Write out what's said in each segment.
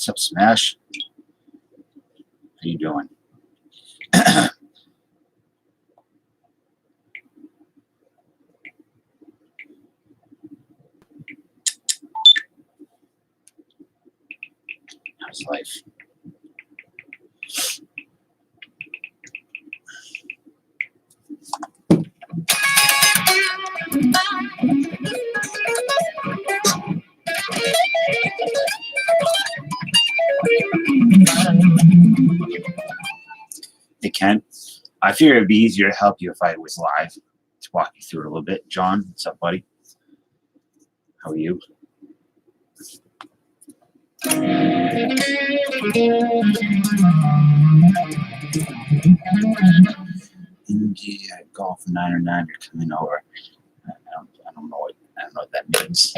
What's up, Smash? How you doing? How's life? Hey, Ken. I figured it'd be easier to help you if I was live to walk you through it a little bit. John, what's up, buddy? How are you? India Golf 909 are coming over. I don't know what that means,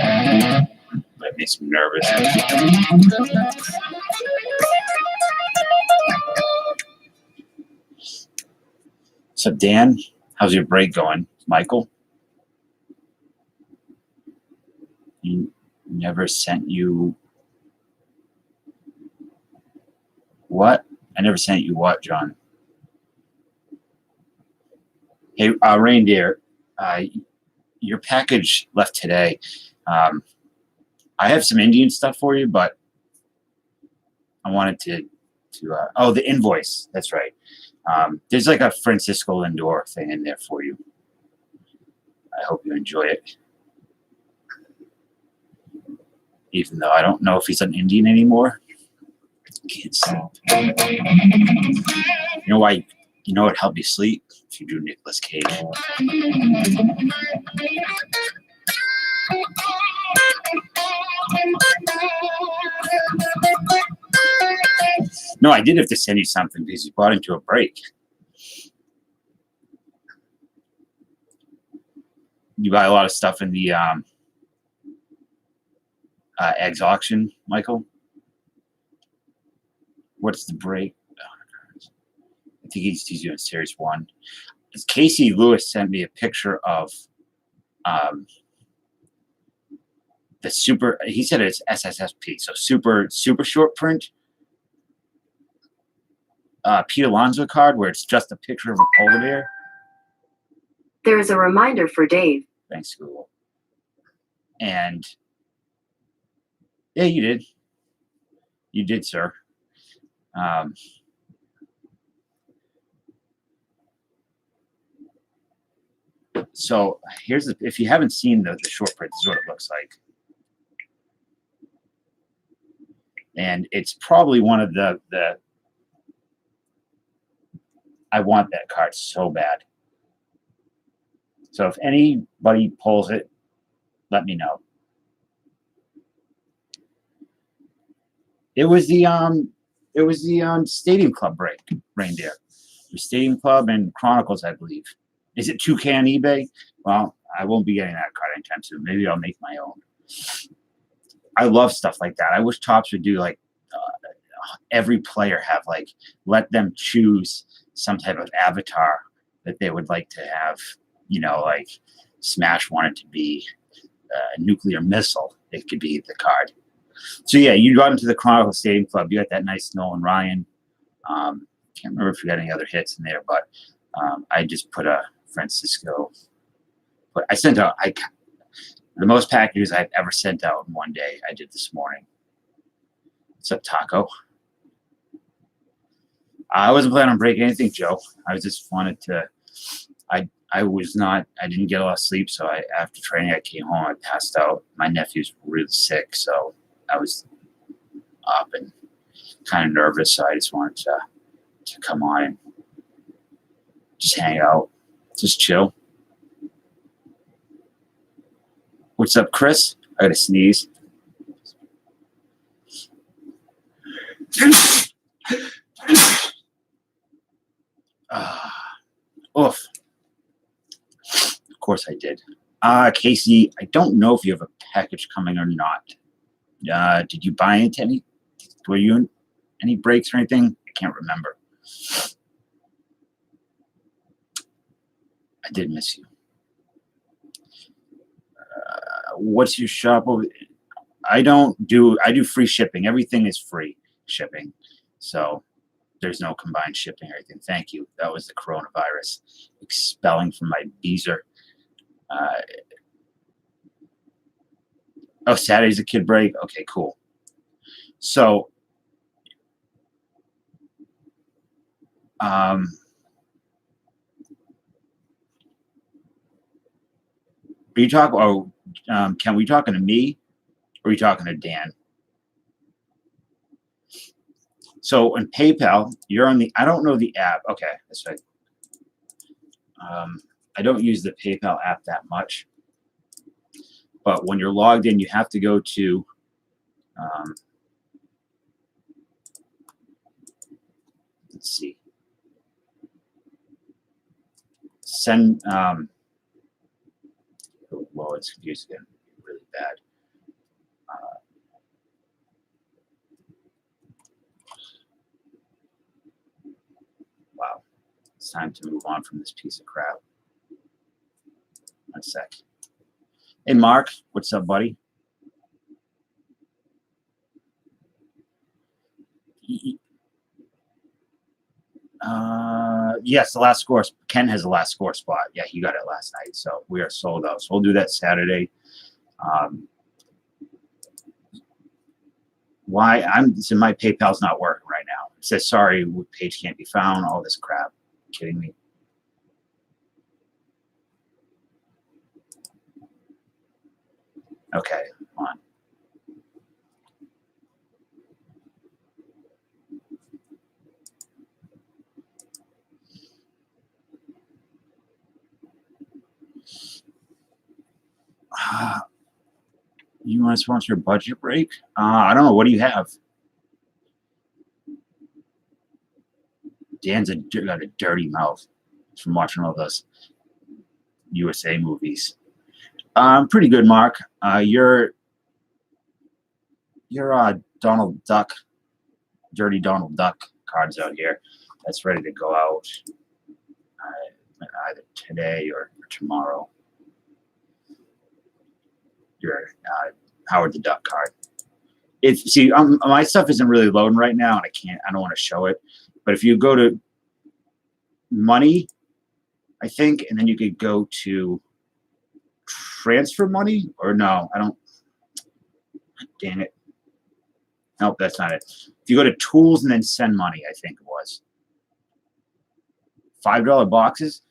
but it makes me nervous. So Dan, how's your break going? Michael, he never sent you what? I never sent you what, John? Hey, Reindeer, your package left today. I have some Indian stuff for you, but I wanted to oh, the invoice. That's right. There's like a Francisco Lindor thing in there for you. I hope you enjoy it. Even though I don't know if he's an Indian anymore. Can't sleep. You know why? You know what helped you sleep? If you do Nicolas Cage. No, I did have to send you something because you bought into a break. You buy a lot of stuff in the eggs auction, Michael. What's the break? Oh, I think he's doing Series 1. Casey Lewis sent me a picture of the super. He said it's SSSP, so super short print. Pete Alonso card where it's just a picture of a polar bear. There is a reminder for Dave. Thanks, Google. And yeah, you did. You did, sir. So here's the, if you haven't seen the short print, this is what it looks like. And it's probably one of the I want that card so bad. So if anybody pulls it, let me know. It was the Stadium Club break, Reindeer. The Stadium Club and Chronicles, I believe. Is it 2K on eBay? Well, I won't be getting that card anytime soon. Maybe I'll make my own. I love stuff like that. I wish Topps would do like every player have like let them choose some type of avatar that they would like to have. You know, like Smash wanted to be a nuclear missile. It could be the card. So yeah, you got into the Chronicle Stadium Club. You got that nice Nolan Ryan. Can't remember if you got any other hits in there, but I just put a Francisco. But I sent out the most packages I've ever sent out in one day. I did this morning. What's up, Taco? I wasn't planning on breaking anything, Joe. I just wanted to. I didn't get a lot of sleep, so after training I came home. I passed out. My nephew's really sick, so I was up and kind of nervous. So I just wanted to come on and just hang out, just chill. What's up, Chris? I gotta sneeze. Oof. Of course I did. Casey, I don't know if you have a package coming or not. Did you buy into any? Were you in any breaks or anything? I can't remember. I did miss you. What's your shop over? I do free shipping. Everything is free shipping. So there's no combined shipping or anything. Thank you. That was the coronavirus expelling from my beezer. Oh, Saturday's a kid break. Okay, cool. So, are you talking? Oh, Ken, were you talking to me, or are you talking to Dan? So in PayPal, you're on the. I don't know the app. Okay, that's right. I don't use the PayPal app that much, but when you're logged in, you have to go to. Let's see. Send. Well, it's confused again. Really bad. Wow. It's time to move on from this piece of crap. 1 sec. Hey, Mark. What's up, buddy? Yes, the last score. Ken has the last score spot. Yeah, he got it last night. So we are sold out. So we'll do that Saturday. Why? So my PayPal's not working right now. It says, sorry, page can't be found. All this crap. You're kidding me? Okay, come on. You want to sponsor a budget break? I don't know. What do you have? Dan's got a dirty mouth from watching all those USA movies. Pretty good, Mark. You're Donald Duck, dirty Donald Duck cards out here. That's ready to go out either today or tomorrow. Your Howard the Duck card. My stuff isn't really loading right now, and I don't want to show it. But if you go to money, I think, and then you could go to transfer money, or no, I don't. Dang it. Nope, that's not it. If you go to tools and then send money, I think it was $5 boxes.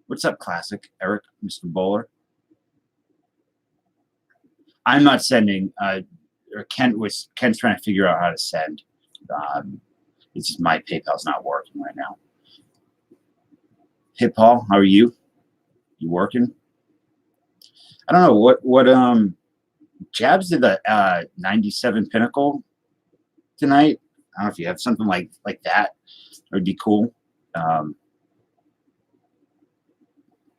What's up, Classic Eric, Mr. Bowler? I'm not sending. Or Ken's trying to figure out how to send. It's just my PayPal's not working right now. Hey, Paul, how are you? You working? I don't know what Jabs did the 97 Pinnacle tonight. I don't know if you have something like that. It would be cool.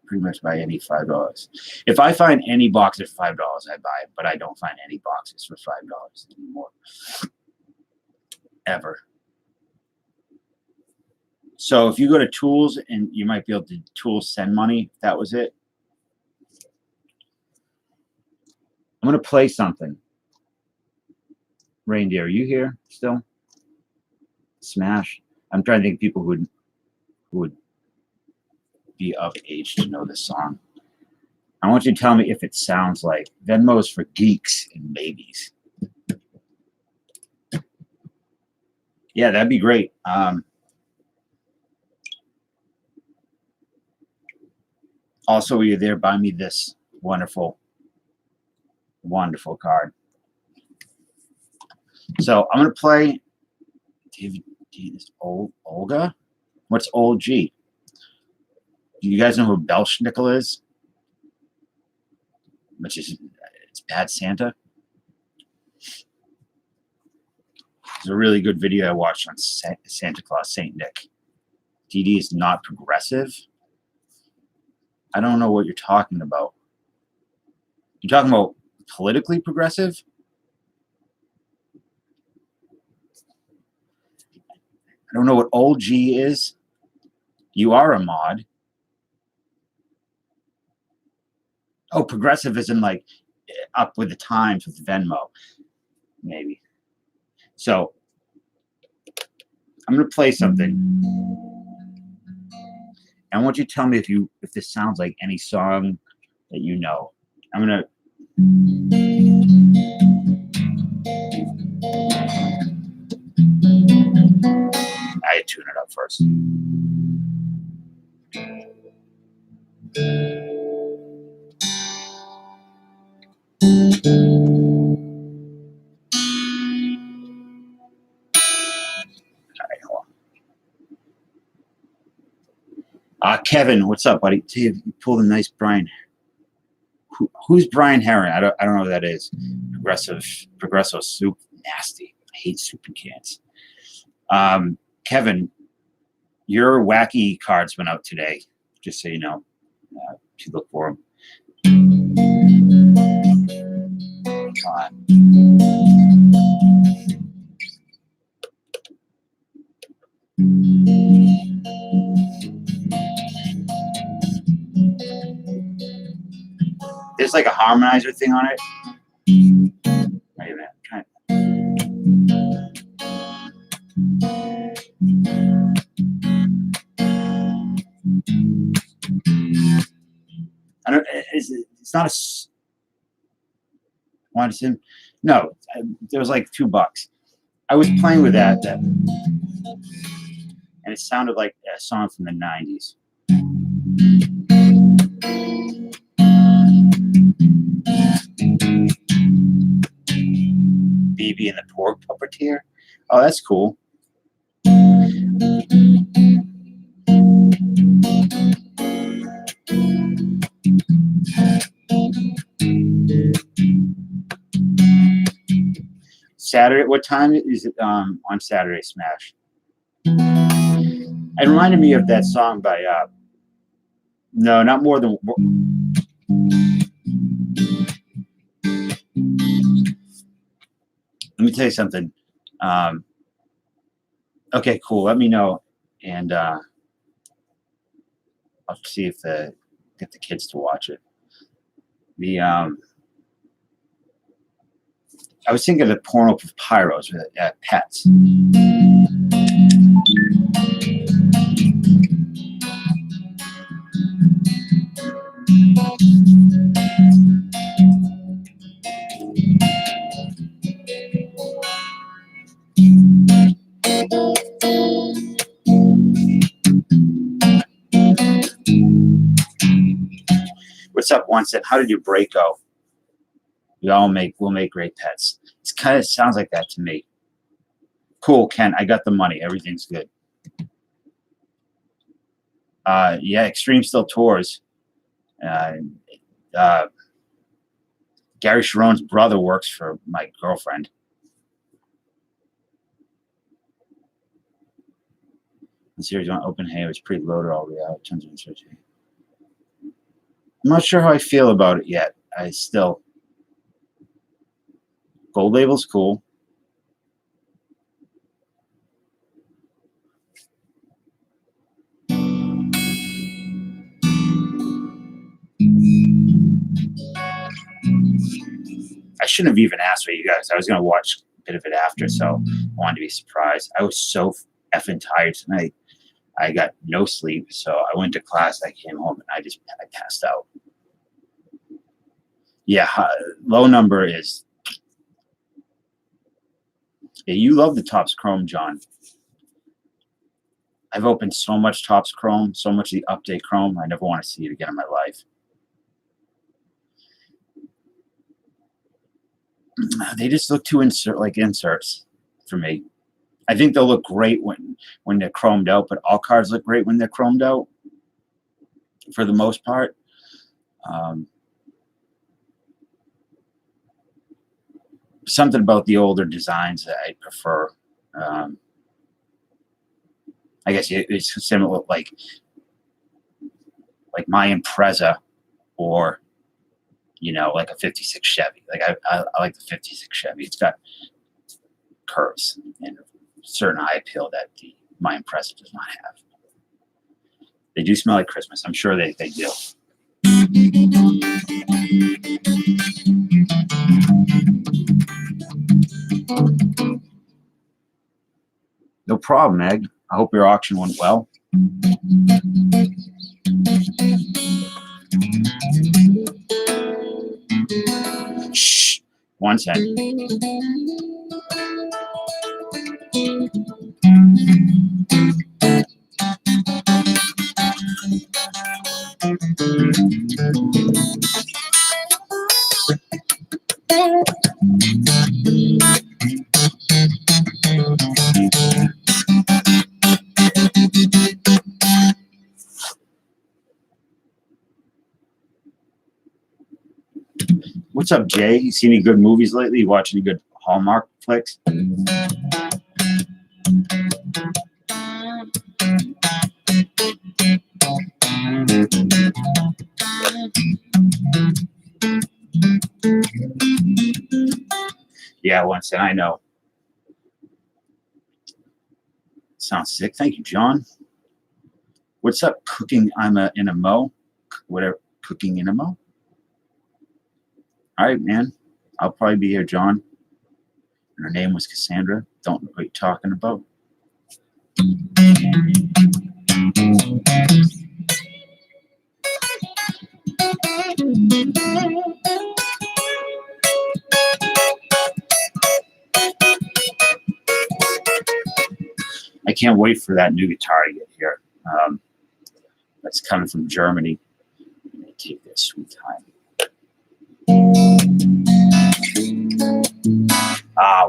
Pretty much buy any $5. If I find any box at $5, I buy it, but I don't find any boxes for $5 anymore. Ever. So if you go to tools, and you might be able to tools send money, if that was it. I'm going to play something. Reindeer, are you here still? Smash. I'm trying to think of people who would be of age to know this song. I want you to tell me if it sounds like Venmo's for geeks and babies. Yeah, that'd be great. Also, while you're there, buy me this wonderful, wonderful card. So I'm going to play David Olga. What's Old G? Do you guys know who Belschnickel is? which is it's Bad Santa. It's a really good video I watched on Santa Claus, Saint Nick. DD is not progressive. I don't know what you're talking about. You're talking about politically progressive? I don't know what old G is. You are a mod. Oh, progressive isn't like up with the times with Venmo. Maybe. So I'm gonna play something. I want you to tell me if this sounds like any song that you know. I'm gonna I tune it up first. Kevin, what's up, buddy? See, you pulled a nice Brian. Who's Brian Herron? I don't know who that is. Progressive soup, nasty. I hate soup in cans. Kevin, your wacky cards went out today. Just so you know, to look for them. Come on. There's like a harmonizer thing on it. Wait a minute. I don't. It's not a. Want to sim? No, there was like $2. I was playing with that, and it sounded like a song from the '90s. BB and the Pork Puppeteer. Oh, that's cool. Saturday. What time is it on Saturday Smash? It reminded me of that song by no, not more than. Let me tell you something. Okay, cool. Let me know, and I'll see if get the kids to watch it. I was thinking of the porno of pyros with pets. What's up, Onset? How did your break go? We'll make great pets. It kind of sounds like that to me. Cool, Ken. I got the money. Everything's good. Yeah, Extreme still tours. Gary Sharon's brother works for my girlfriend. The series on Open Hay was pretty loaded already. I'm not sure how I feel about it yet. Gold Label's cool. I shouldn't have even asked for you guys. I was going to watch a bit of it after, so I wanted to be surprised. I was so effing tired tonight. I got no sleep, so I went to class. I came home and I passed out. Yeah, low number is. Yeah, you love the Topps Chrome, John. I've opened so much Topps Chrome, so much of the update Chrome. I never want to see it again in my life. They just look too inserts for me. I think they'll look great when they're chromed out, but all cards look great when they're chromed out for the most part. something about the older designs that I prefer. I guess it's similar, like my Impreza, or like a '56 Chevy. Like I like the '56 Chevy. It's got curves and a certain eye appeal that my Impreza does not have. They do smell like Christmas. I'm sure they do. No problem, Meg. I hope your auction went well. Shh. 1 second. What's up, Jay? You see any good movies lately? You watch any good Hallmark flicks? Yeah, once I know. Sounds sick. Thank you, John. What's up, cooking? I'm in a mo. Whatever, cooking in a mo. All right, man. I'll probably be here, John. And her name was Cassandra. Don't know what you're talking about. I can't wait for that new guitar to get here. That's coming from Germany. I'm gonna take this sweet time.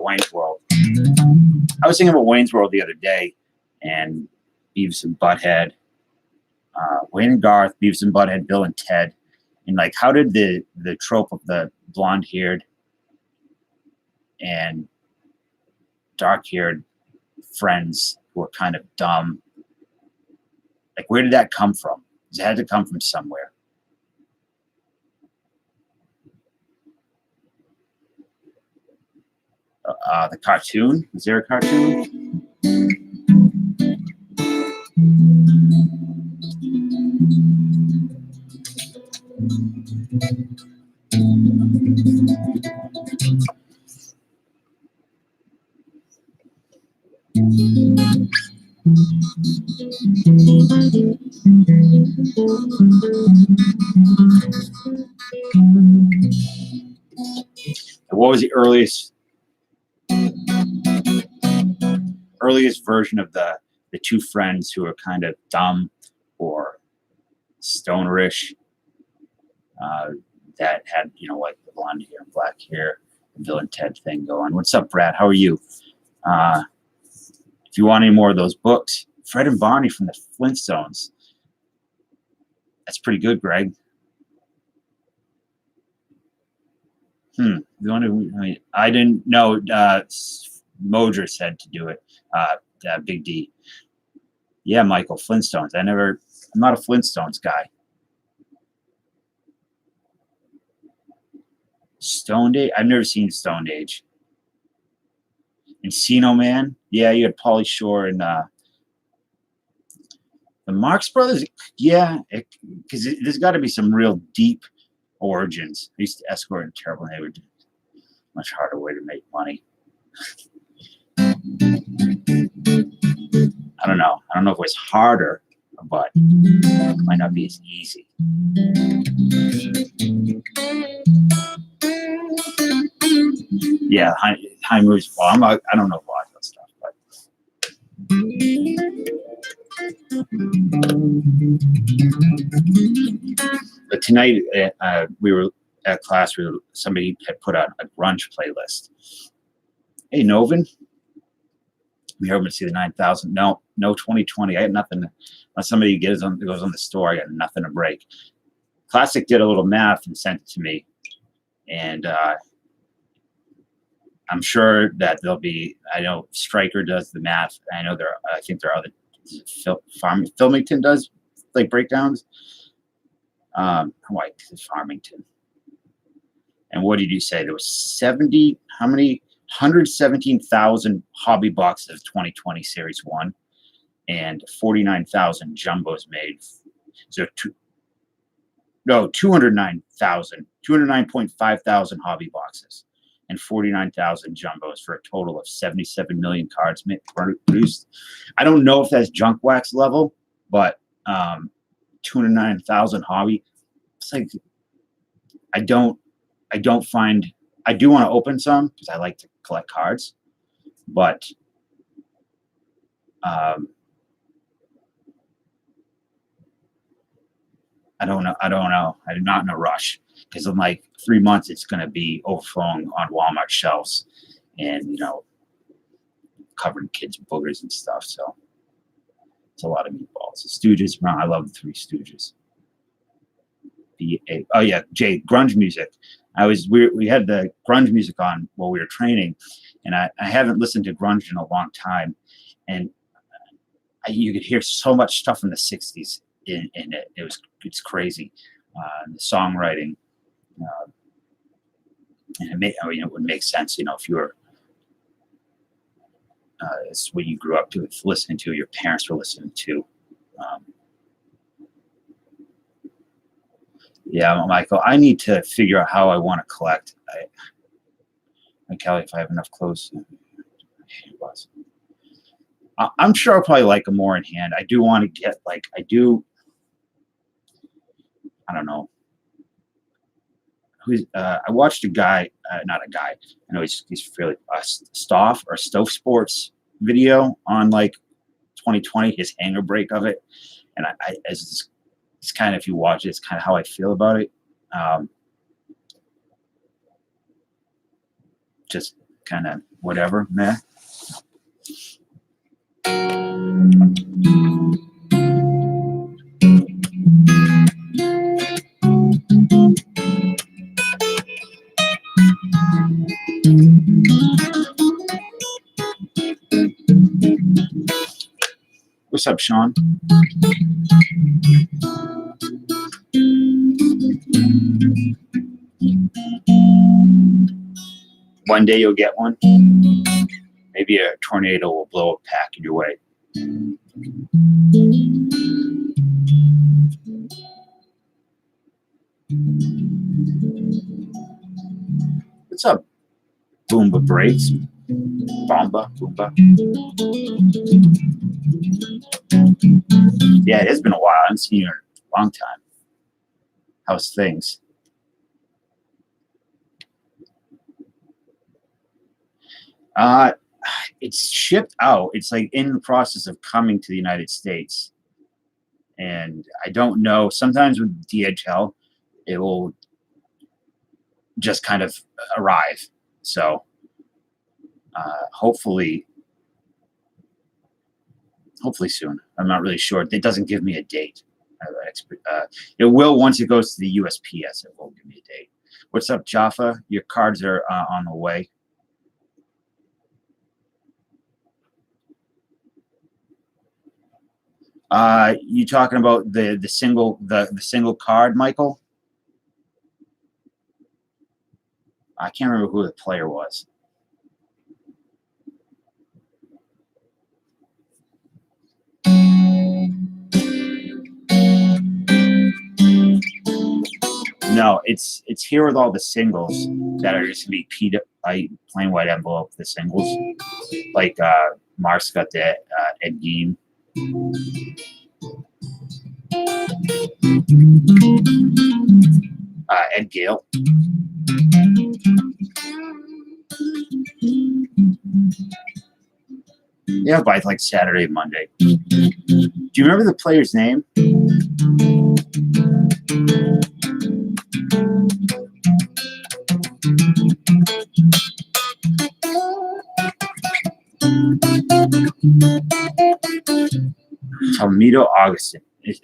Wayne's World. I was thinking about Wayne's World the other day, and Beavis and Butthead, Wayne and Garth, Beavis and Butthead, Bill and Ted, and like, how did the trope of the blonde-haired and dark-haired friends who are kind of dumb, like, where did that come from? It had to come from somewhere. The cartoon? Is there a cartoon? What was the earliest version of the two friends who are kind of dumb or stonerish, that had, like the blonde hair and black hair, the Bill and Ted thing going? What's up, Brad? How are you? If you want any more of those books, Fred and Barney from the Flintstones. That's pretty good, Greg. I didn't know. Mojer said to do it. Big D. Yeah, Michael, Flintstones. I'm not a Flintstones guy. Stoned Age? I've never seen Stoned Age. Encino Man? Yeah, you had Pauly Shore and the Marx Brothers. Yeah, because there's got to be some real deep origins. I used to escort in terrible neighborhood. Much harder way to make money. I don't know. I don't know if it was harder, but it might not be as easy. Yeah, high moves. Well, I don't know a lot of that stuff, but tonight we were at class. Somebody had put out a grunge playlist. Hey, Novin, we hoping to see the 9,000. No, 2020. I had nothing. Unless somebody goes on the store, I got nothing to break. Classic did a little math and sent it to me, and I'm sure that there'll be. I know Stryker does the math. I know there. I think there are other. Filmington does like breakdowns. Like Farmington. And what did you say? There was 70. How many? 117,000 hobby boxes of 2020 Series 1 and 49,000 jumbos made. So 209.5 thousand hobby boxes and 49,000 jumbos for a total of 77 million cards produced. I don't know if that's junk wax level, but 209,000 hobby. It's like I do want to open some because I like to collect cards, but I don't know. I'm not in a rush because in like 3 months it's going to be overflowing on Walmart shelves, and covered in kids' boogers and stuff. So it's a lot of meatballs. The Stooges. I love the Three Stooges. Oh yeah, Jay, grunge music. We had the grunge music on while we were training, and I haven't listened to grunge in a long time, and you could hear so much stuff from the '60s in it. It's crazy, the songwriting, and it would make sense, if you were it's what you grew up to listening to, your parents were listening to. Yeah, Michael, I need to figure out how I want to collect. Kelly, if I have enough clothes. I'm sure I'll probably like them more in hand. I do want to get I don't know. I watched a guy, not a guy. I know he's fairly Stoff Sports video on 2020, his hanger break of it, and it's kind of, if you watch it, it's kind of how I feel about it. Just kind of whatever, meh. What's up, Sean? One day you'll get one. Maybe a tornado will blow a pack in your way. What's up, Boomba Breaks? Boomba. Yeah, it has been a while. I haven't seen you in a long time. How's things? It's shipped out. It's in the process of coming to the United States. And I don't know. Sometimes with DHL, it will just kind of arrive. So hopefully soon. I'm not really sure. It doesn't give me a date. It will once it goes to the USPS. It will give me a date. What's up, Jaffa? Your cards are on the way. You talking about the single card, Michael? I can't remember who the player was. No, it's here with all the singles that are just gonna be plain white envelope. The singles, Mars got the Ed Gein. Ed Gale. Yeah, by Saturday, Monday. Do you remember the player's name? Talmito Augustin. Is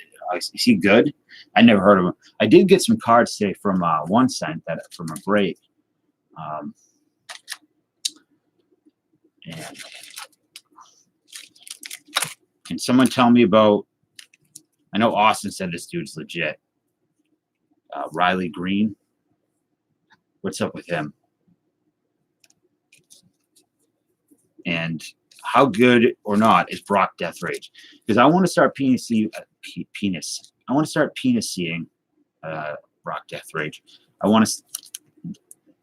he good? I never heard of him. I did get some cards today from 1 cent from a break. And can someone tell me about? I know Austin said this dude's legit. Riley Green. What's up with him? And how good or not is Brock Death Rage? Because I want to start penis. I want to start penis-seeing Brock Death Rage. I want to.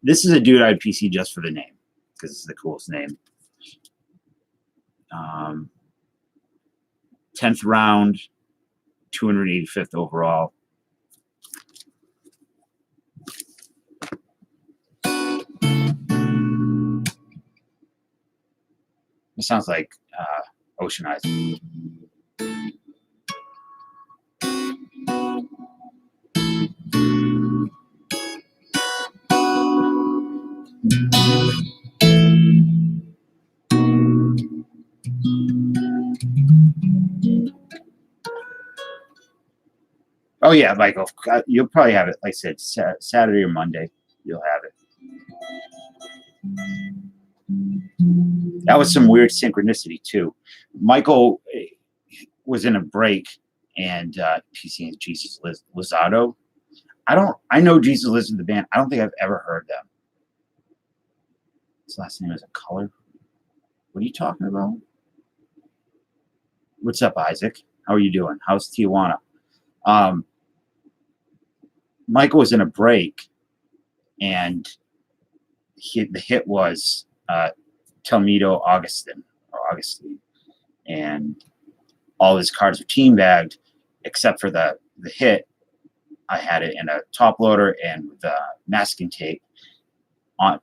This is a dude I'd PC just for the name because it's the coolest name. 10th round, 285th overall. It sounds like Ocean Eyes. Oh yeah, Michael, you'll probably have it. Like I said, Saturday or Monday, you'll have it. That was some weird synchronicity too. Michael was in a break, and PC and Jesus Lizardo. I know Jesus Lizard, the band. I don't think I've ever heard them. His last name is a color. What are you talking about? What's up, Isaac? How are you doing? How's Tijuana? Michael was in a break, and the hit was Telmito Augustine, and all his cards were team bagged except for the hit. I had it in a top loader and with masking tape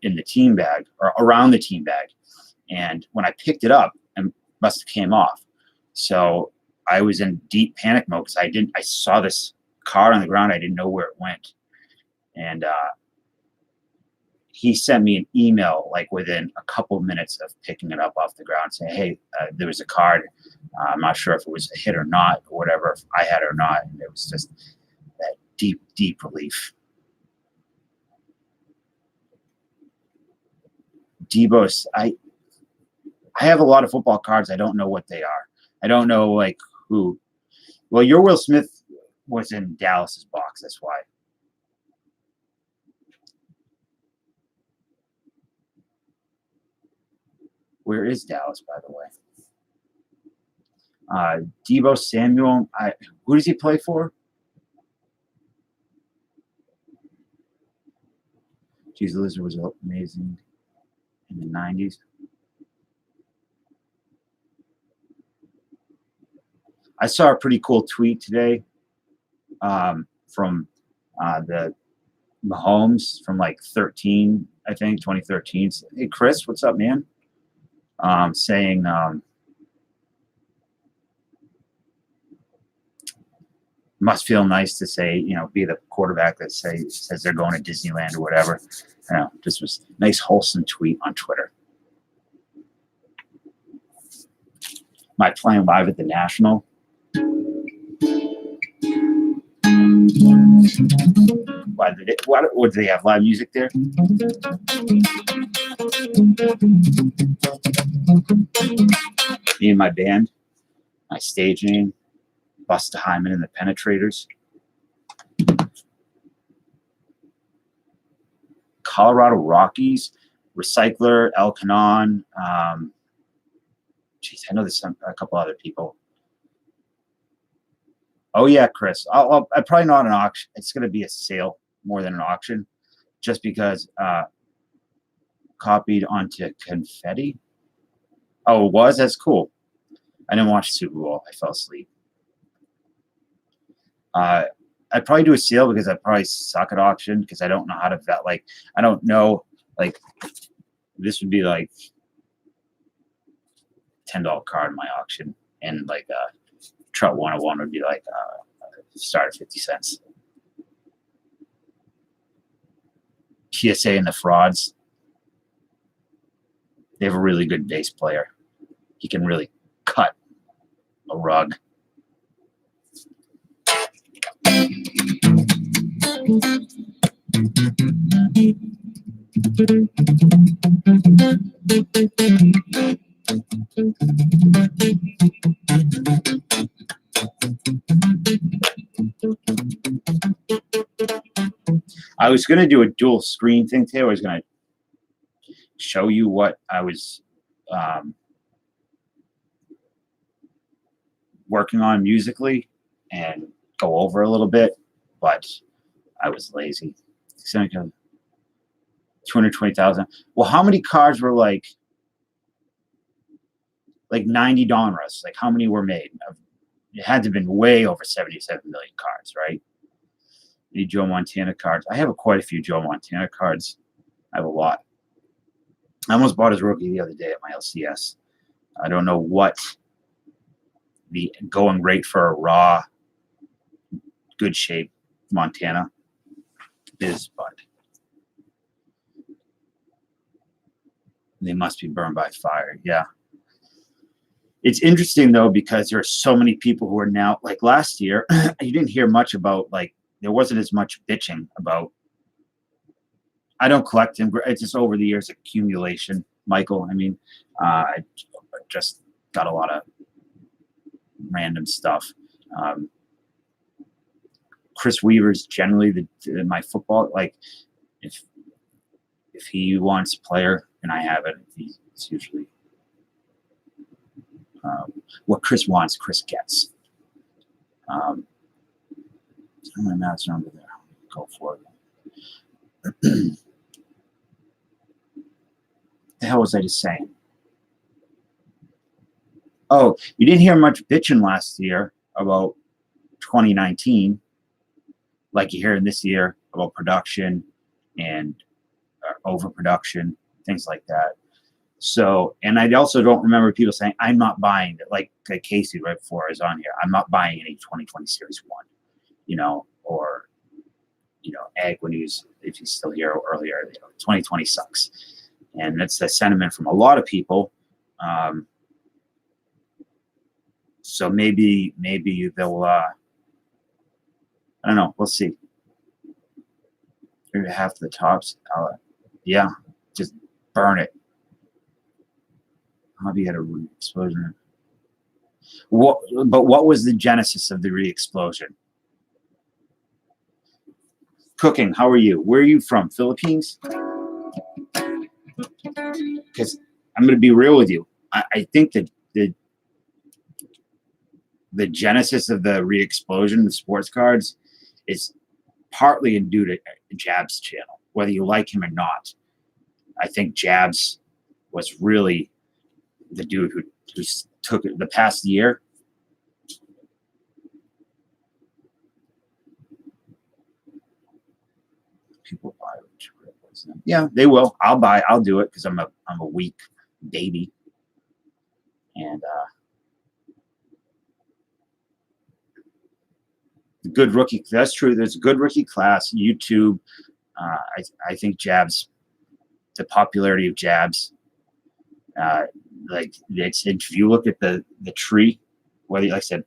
in the team bag or around the team bag, and when I picked it up, it must have came off. So I was in deep panic mode because I saw this card on the ground. I didn't know where it went, and he sent me an email like within a couple of minutes of picking it up off the ground, saying, "Hey, there was a card. I'm not sure if it was a hit or not, or whatever, if I had it or not." And it was just that deep relief. Debos, I have a lot of football cards. I don't know what they are. I don't know like who. Well, your Will Smith was in Dallas's box. That's why. Where is Dallas, by the way? Debo Samuel. Who does he play for? Jesus Lizard was amazing in the 90s. I saw a pretty cool tweet today from the Mahomes from like 13, I think, 2013. Hey, Chris, what's up, man? Saying must feel nice to say, be the quarterback that says they're going to Disneyland or whatever. This was a nice, wholesome tweet on Twitter. Am I playing live at the National? Why did they have live music there? Me and my band, my stage name, Busta Hyman and the Penetrators. Colorado Rockies, Recycler, El Canon. Geez, I know there's a couple other people. Oh yeah, Chris. I'm probably not an auction. It's going to be a sale more than an auction, just because copied onto confetti. Oh, it was? That's cool. I didn't watch Super Bowl. I fell asleep. I'd probably do a sale because I probably suck at auction because I don't know how to vet. Like, I don't know. Like, this would be like $10 card in my auction, and like Trout 101 would be like start at 50 cents. PSA and the Frauds. They have a really good bass player. He can really cut a rug. I was going to do a dual screen thing today. I was going to show you what I was working on musically and go over a little bit, but I was lazy. 220,000. Well, how many cars were like 90 Donruss? Like how many were made? It had to have been way over 77 million cards, right? Need Joe Montana cards. I have quite a few Joe Montana cards. I have a lot. I almost bought his rookie the other day at my LCS. I don't know what the going rate for a raw, good shape Montana is, but they must be burned by fire. Yeah. It's interesting though, because there are so many people who are now, like last year, you didn't hear much about, like, there wasn't as much bitching about. I don't collect them. It's just over the years accumulation, Michael. I mean, I just got a lot of random stuff. Chris Weaver's generally my football. Like, if he wants a player and I have it, it's usually what Chris wants, Chris gets. My math's over there. Go for it. The hell was I just saying? Oh, you didn't hear much bitching last year about 2019, like you hear in this year about production and overproduction, things like that. So, and I also don't remember people saying, I'm not buying it, like Casey right before I was on here. I'm not buying any 2020 Series 1, or, Egg when if he's still here earlier, 2020 sucks. And that's the sentiment from a lot of people. So maybe they'll, I don't know. We'll see. Maybe half the tops. Yeah, just burn it. Hobby had a re-explosion. But what was the genesis of the re-explosion? Cooking, how are you? Where are you from? Philippines? Because I'm going to be real with you. I think that the genesis of the re-explosion of sports cards is partly due to Jab's channel, whether you like him or not. I think Jabs was really the dude who took it the past year. People buy it. Yeah, they will. I'll do it because I'm a weak baby. And good rookie. That's true. There's a good rookie class. YouTube. I think Jabs, the popularity of Jabs, if you look at the tree, whether, like I said,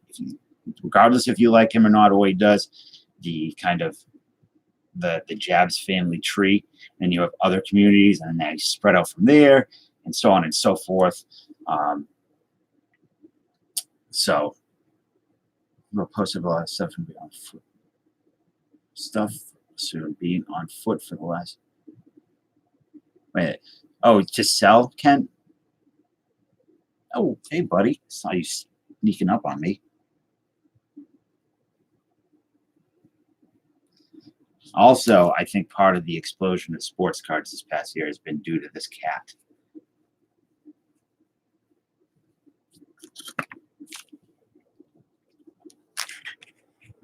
regardless if you like him or not, or what he does, the kind of the Jabs family tree, and you have other communities, and then you spread out from there, and so on and so forth. So we'll post a lot of stuff and be on foot. Being on foot for the last. Wait. Oh, to sell, Ken? Oh, hey, buddy. Saw you sneaking up on me. Also, I think part of the explosion of sports cards this past year has been due to this cat.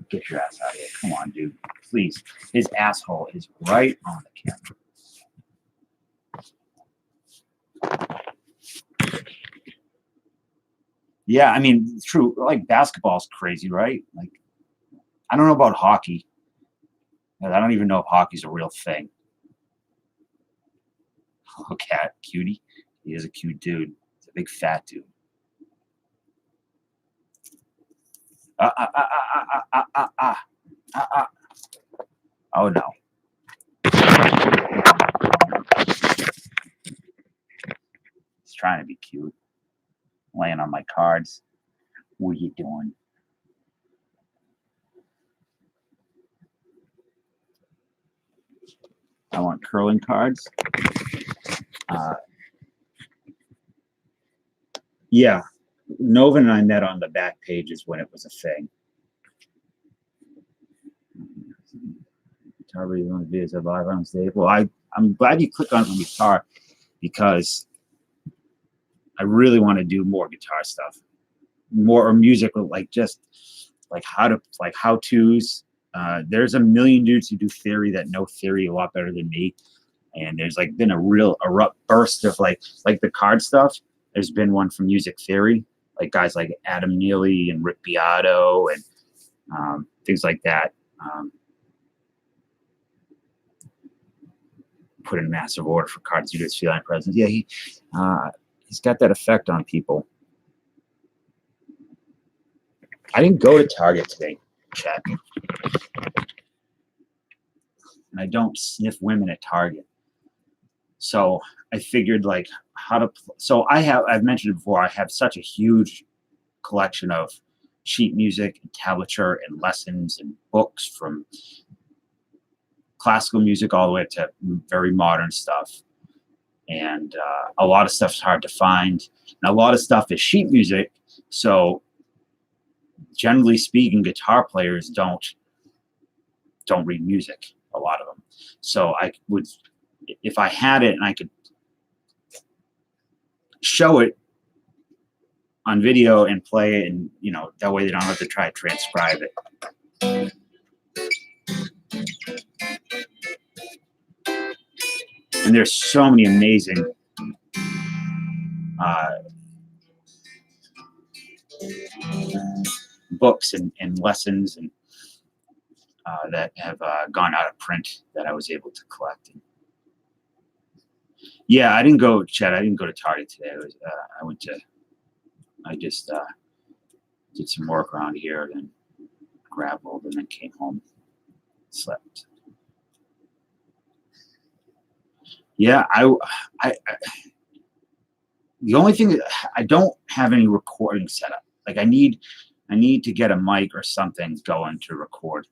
Get your ass out of here. Come on, dude. Please. His asshole is right on the camera. Yeah, I mean, it's true. Like, basketball's crazy, right? Like, I don't know about hockey. I don't even know if hockey's a real thing. Oh, cat, cutie. He is a cute dude. He's a big fat dude. Oh, no. He's trying to be cute. Laying on my cards. What are you doing? I want curling cards. Yeah, Nova and I met on the back pages when it was a thing. Guitar videos of live on stage. Well, I'm glad you clicked on the guitar because I really want to do more guitar stuff, more music, like just like how to's. There's a million dudes who do theory that know theory a lot better than me, and there's like been a real erupt burst of like the card stuff. There's been one from music theory, like guys like Adam Neely and Rick Beato and things like that. Put in massive order for cards due to his feline presence. Yeah, he's got that effect on people. I didn't go to Target today, chat. And I don't sniff women at Target. So I figured like how to, so I've mentioned it before, I have such a huge collection of sheet music and tablature and lessons and books from classical music all the way up to very modern stuff. And a lot of stuff's hard to find. And a lot of stuff is sheet music. So generally speaking, guitar players don't read music, a lot of them. So I would, if I had it and I could show it on video and play it, and that way they don't have to try to transcribe it. And there's so many amazing books and lessons and that have gone out of print that I was able to collect. Yeah, I didn't go, Chad. I didn't go to Target today. I just did some work around here, then traveled, and then came home, slept. Yeah, I the only thing that I don't have any recording set up. Like I need to get a mic or something going to record.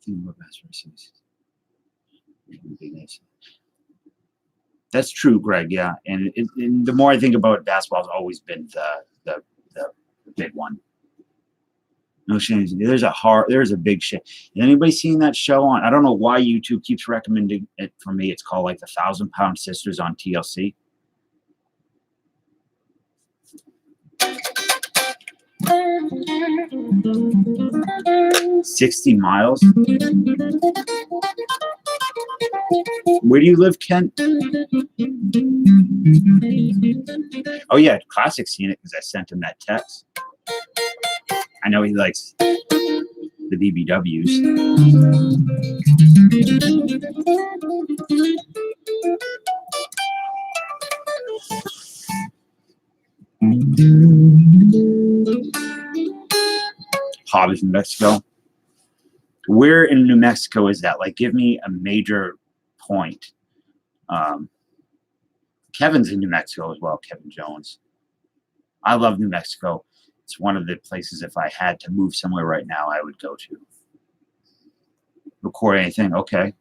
That's true, Greg. Yeah, and the more I think about it, basketball has always been the big one. No shame. There's a big shame. Has anybody seen that show on? I don't know why YouTube keeps recommending it for me. It's called like the 1,000-Pound Sisters on TLC. $60 miles. Where do you live, Kent? Oh yeah, Classic's seen it because I sent him that text. I know he likes the BBWs. Hobbies in Mexico. Where in New Mexico is that? Like, give me a major point. Kevin's in New Mexico as well, Kevin Jones. I love New Mexico. It's one of the places, if I had to move somewhere right now, I would go to. Record anything, okay.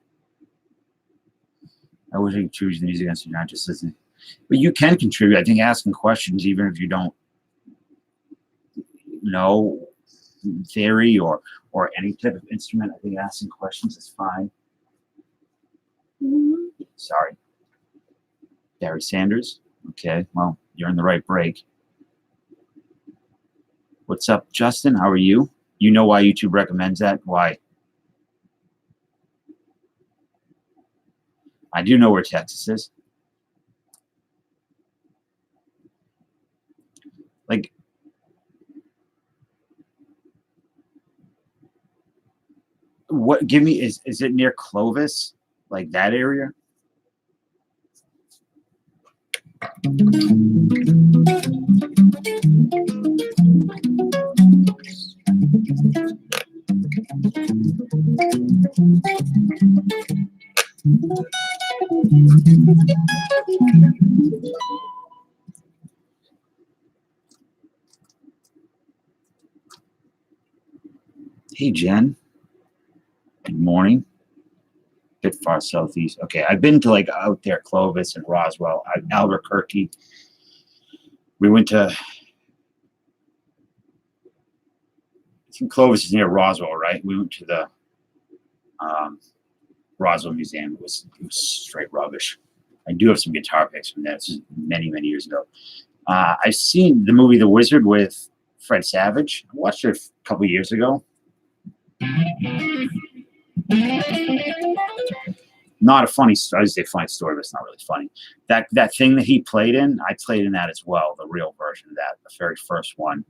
I wish I could choose the music answer, not just listening. But you can contribute. I think asking questions, even if you don't know theory or any type of instrument, I think asking questions is fine. Sorry. Barry Sanders. Okay, well, you're in the right break. What's up, Justin? How are you? You know why YouTube recommends that? Why? I do know where Texas is. Like, what? Give me, is it near Clovis? Like that area? Hey, Jen. Good morning. bit far southeast. Okay, I've been to like out there, Clovis and Roswell, Albuquerque. We went to, I think Clovis is near Roswell, right? We went to the Roswell Museum. It was straight rubbish. I do have some guitar picks from that. This is many, many years ago. I've seen the movie The Wizard with Fred Savage. I watched it a couple years ago. Not a funny story. I would say funny story, but it's not really funny. That thing that he played in, I played in that as well, the real version of that, the very first one.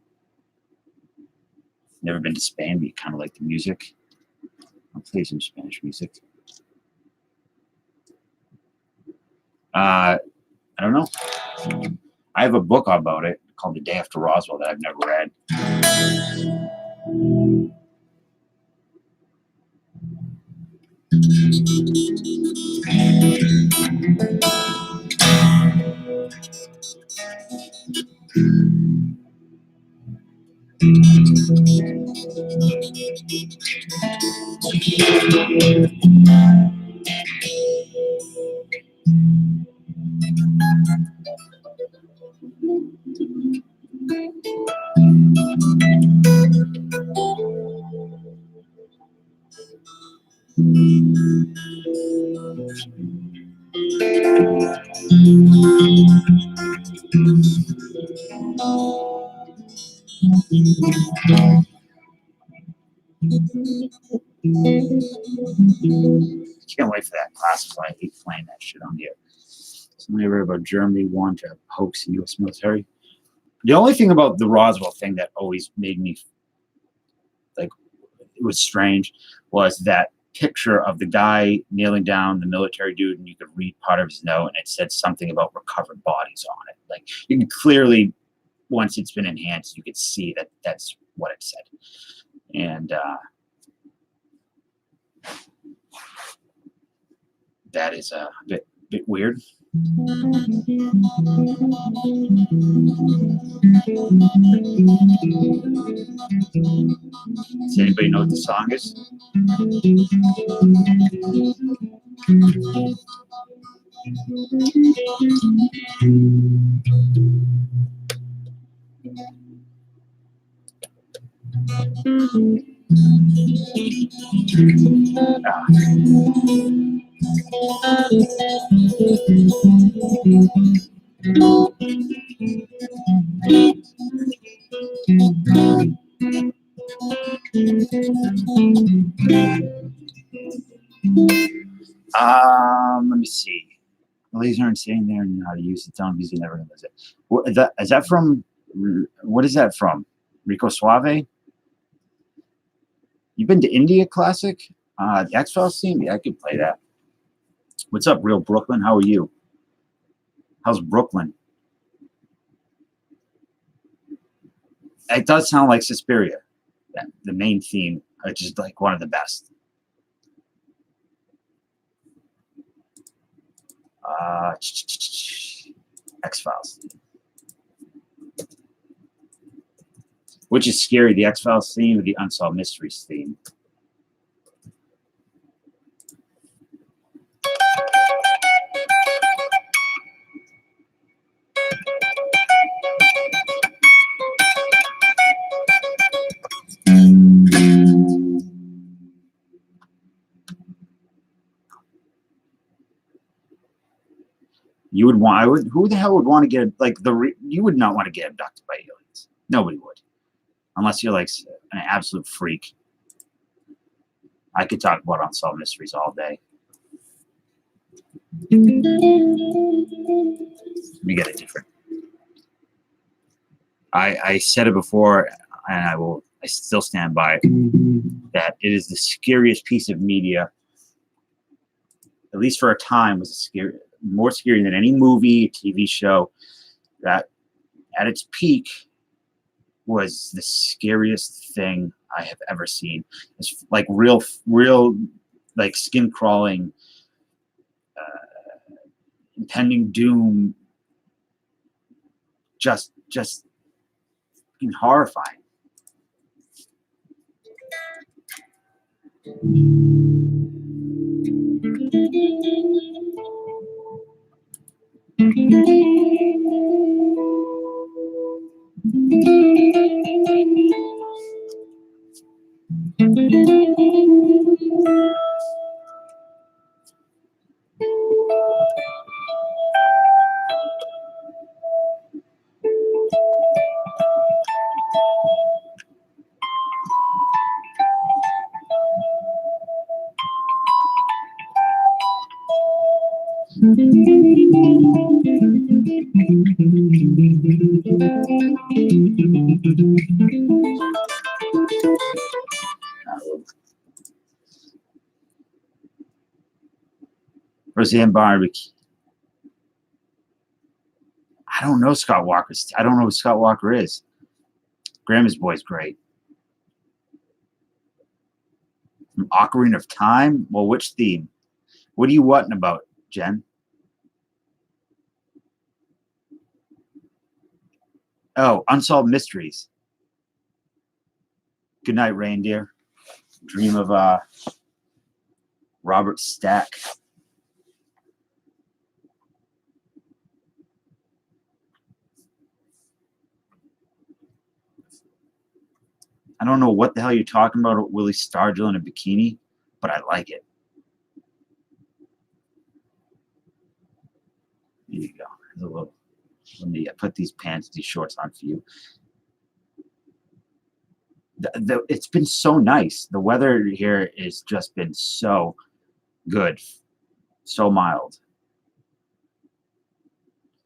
Never been to Spain, but you kind of like the music. I'll play some Spanish music. I don't know. I have a book about it called The Day After Roswell that I've never read. Can't wait for that class. I hate playing that shit on here. Somebody read about Germany wanting to hoax the U.S. military. The only thing about the Roswell thing that always made me like it was strange was that picture of the guy kneeling down, the military dude, and you could read part of his note, and it said something about recovered bodies on it. Like you can clearly, once it's been enhanced, you could see that that's what it said. And that is a bit weird. Does anybody know what the song is? Let me see. Ladies aren't saying there and how to use the tongue because they never knows it. What is that from? What is that from? Rico Suave? You've been to India Classic? The X-Files theme? Yeah, I could play that. What's up, Real Brooklyn? How are you? How's Brooklyn? It does sound like Suspiria, the main theme, which is like one of the best. X-Files. Which is scary, the X-Files theme or the Unsolved Mysteries theme? You would want. Who the hell would want to get you would not want to get abducted by aliens. Nobody would, unless you're like an absolute freak. I could talk about Unsolved Mysteries all day. Let me get it different. I said it before, and I still stand by it, that it is the scariest piece of media, at least for a time, was more scary than any movie, TV show. That at its peak was the scariest thing I have ever seen. It's like real, like skin crawling, impending doom. Just horrifying. Roseanne Barbecue. I don't know Scott Walker. I don't know who Scott Walker is. Grandma's Boy's great. From Ocarina of Time? Well, which theme? What are you wanting about, Jen? Oh, Unsolved Mysteries. Good night, reindeer. Dream of Robert Stack. I don't know what the hell you're talking about, Willie Stargell in a bikini, but I like it. Here you go. There's a little. Let me put these pants, these shorts on for you. It's been so nice. The weather here has just been so good, so mild.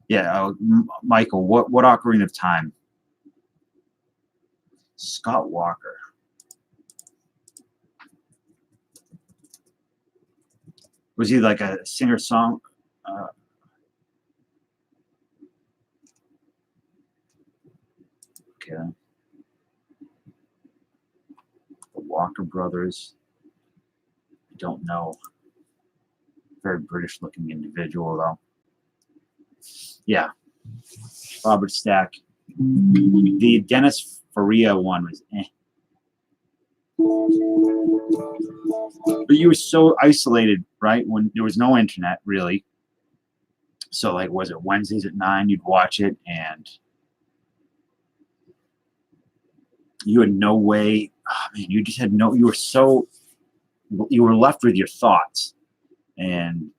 Yeah, Michael, what Ocarina of Time? Scott Walker. Was he like a singer-song? Okay. The Walker brothers. I don't know. Very British-looking individual, though. Yeah. Robert Stack. The Dennis Faria one was But you were so isolated, right? When there was no internet, really. So, like, was it Wednesdays at 9? You'd watch it, and you had no way. Oh, man, you just had no. You were left with your thoughts, and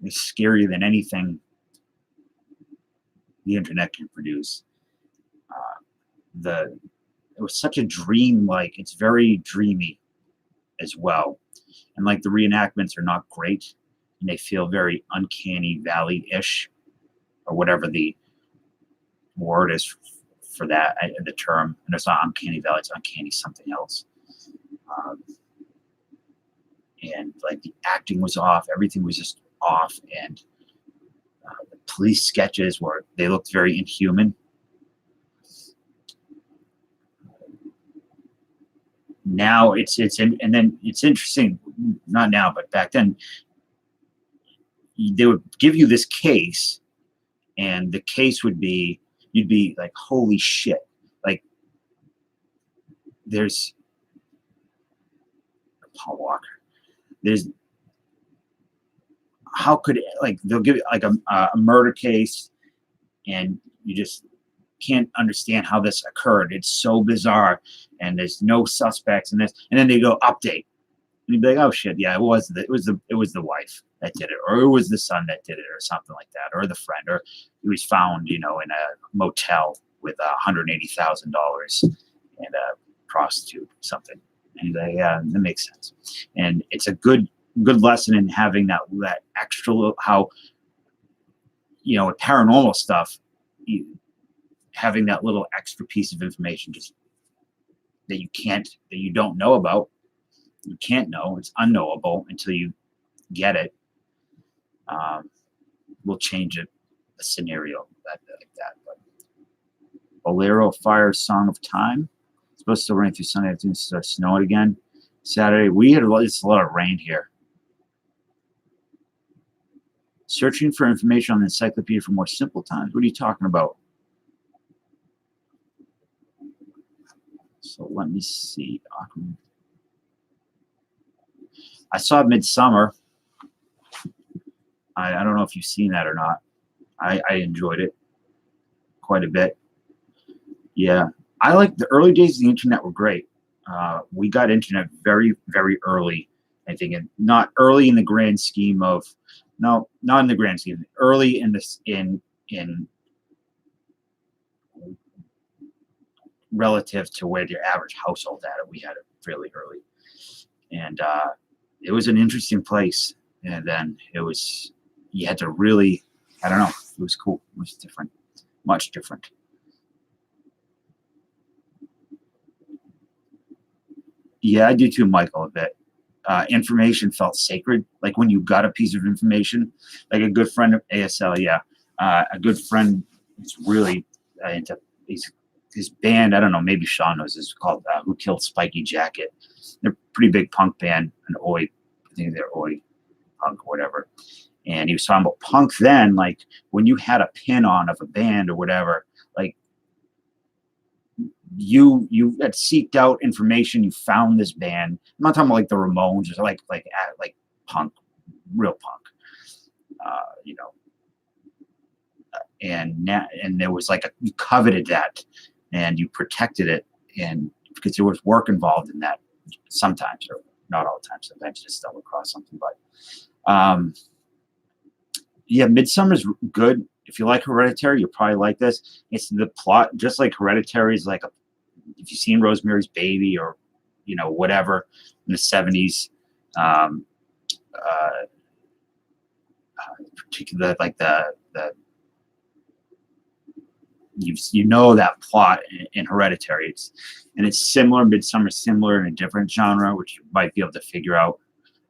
it's scarier than anything the internet can produce. It was such a dream. Like, it's very dreamy as well, and like the reenactments are not great, and they feel very uncanny valley-ish, or whatever the word is for that, the term. And it's not uncanny valley, it's uncanny something else. And like the acting was off, everything was just off, and the police sketches they looked very inhuman. Now and then it's interesting, not now, but back then, they would give you this case, and the case would be, you'd be like, holy shit. Like, there's Paul Walker. How could, like, they'll give you like a murder case, and you just can't understand how this occurred. It's so bizarre, and there's no suspects in this. And then they go update, and you'd be like, oh shit, yeah, it was the wife that did it, or it was the son that did it, or something like that, or the friend, or he was found, in a motel with $180,000 and a prostitute, or something. And you're like, yeah, that makes sense. And it's a good lesson in having that extra little, how, with paranormal stuff, having that little extra piece of information just that you don't know about. You can't know. It's unknowable until you get it. Will change a scenario like that. But Bolero Fire Song of Time. It's supposed to rain through Sunday afternoon, start snowing again. Saturday, we had a lot of rain here. Searching for information on the encyclopedia for more simple times. What are you talking about? So let me see. I saw Midsummer. I don't know if you've seen that or not. I enjoyed it quite a bit. Yeah. I like the early days of the internet were great. We got internet very, very early, I think, and not early in the grand scheme of, no, not in the grand scheme, early in this, in relative to where your average household had it. We had it fairly early. And it was an interesting place. And then it was, you had to really, I don't know, it was cool. It was different, much different. Yeah, I do too, Michael, a bit. Information felt sacred. Like when you got a piece of information, like a good friend of ASL, yeah, a good friend is really into his band. I don't know, maybe Sean knows. It's called Who Killed Spiky Jacket. They're a pretty big punk band, an Oi, I think they're Oi punk or whatever. And he was talking about punk then, like when you had a pin on of a band or whatever, like you had seeked out information, you found this band. I'm not talking about like the Ramones or like punk, real punk. You know, and there was like you coveted that and you protected it, and because there was work involved in that sometimes, or not all the time, sometimes you just stumble across something. But yeah, Midsummer's good. If you like Hereditary, you'll probably like this. It's the plot, just like Hereditary is like if you've seen Rosemary's Baby or whatever in the 70s, particularly like the that plot in Hereditary. It's similar. Midsummer similar in a different genre, which you might be able to figure out.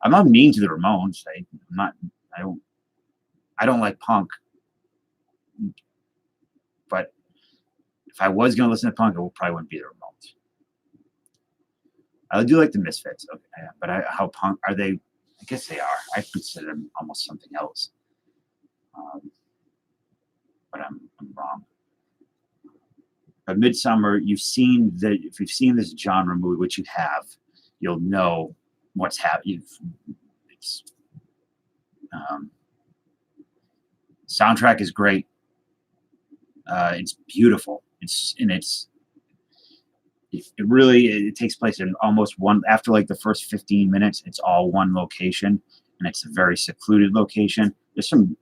I'm not mean to the Ramones. I don't like punk, but if I was going to listen to punk, it probably wouldn't be the Ramones. I do like the Misfits, okay, but how punk are they? I guess they are. I consider them almost something else. But I'm wrong. But Midsummer, if you've seen this genre movie, which you have, you'll know what's happening. Soundtrack is great. It's beautiful. It takes place in almost one, after like the first 15 minutes, it's all one location, and it's a very secluded location. There's some,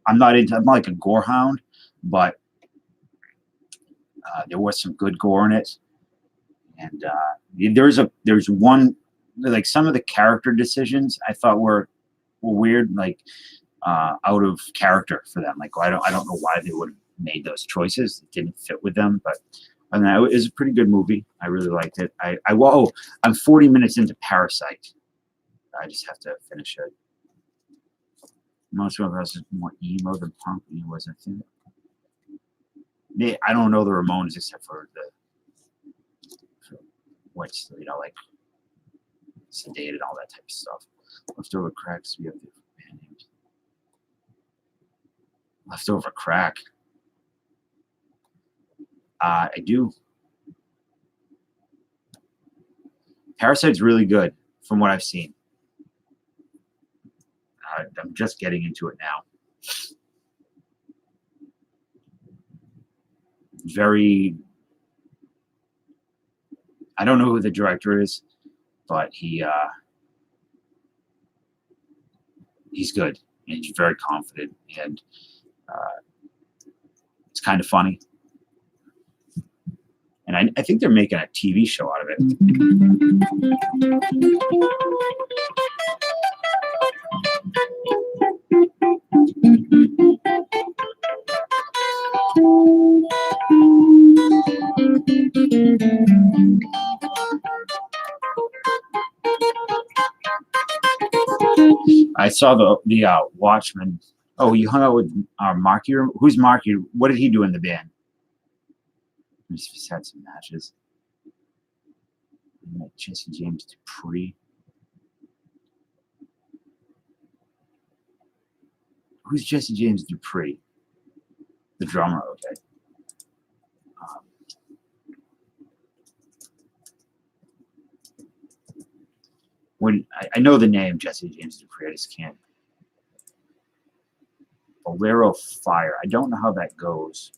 I'm not like a gore hound, but there was some good gore in it. And there's one, like some of the character decisions I thought were weird, like out of character for them. Like I don't know why they would have made those choices. It didn't fit with them, but it was a pretty good movie. I really liked it. I'm 40 minutes into Parasite. I just have to finish it. Most of us is more emo than punk than he was, I think. I don't know the Ramones except for what's like Sedated and all that type of stuff. Leftover Cracks. We have the band names. Leftover Crack. I do. Parasite's really good from what I've seen. I'm just getting into it now. I don't know who the director is, but he's good, and he's very confident, and it's kind of funny. And I think they're making a TV show out of it. I saw the Watchmen. Oh, you hung out with Marky? Who's Marky? What did he do in the band? He just had some matches. Like Jesse James Dupree. Who's Jesse James Dupree? The drummer, okay. When I know the name Jesse James Dupree, I just can't. Bolero Fire. I don't know how that goes.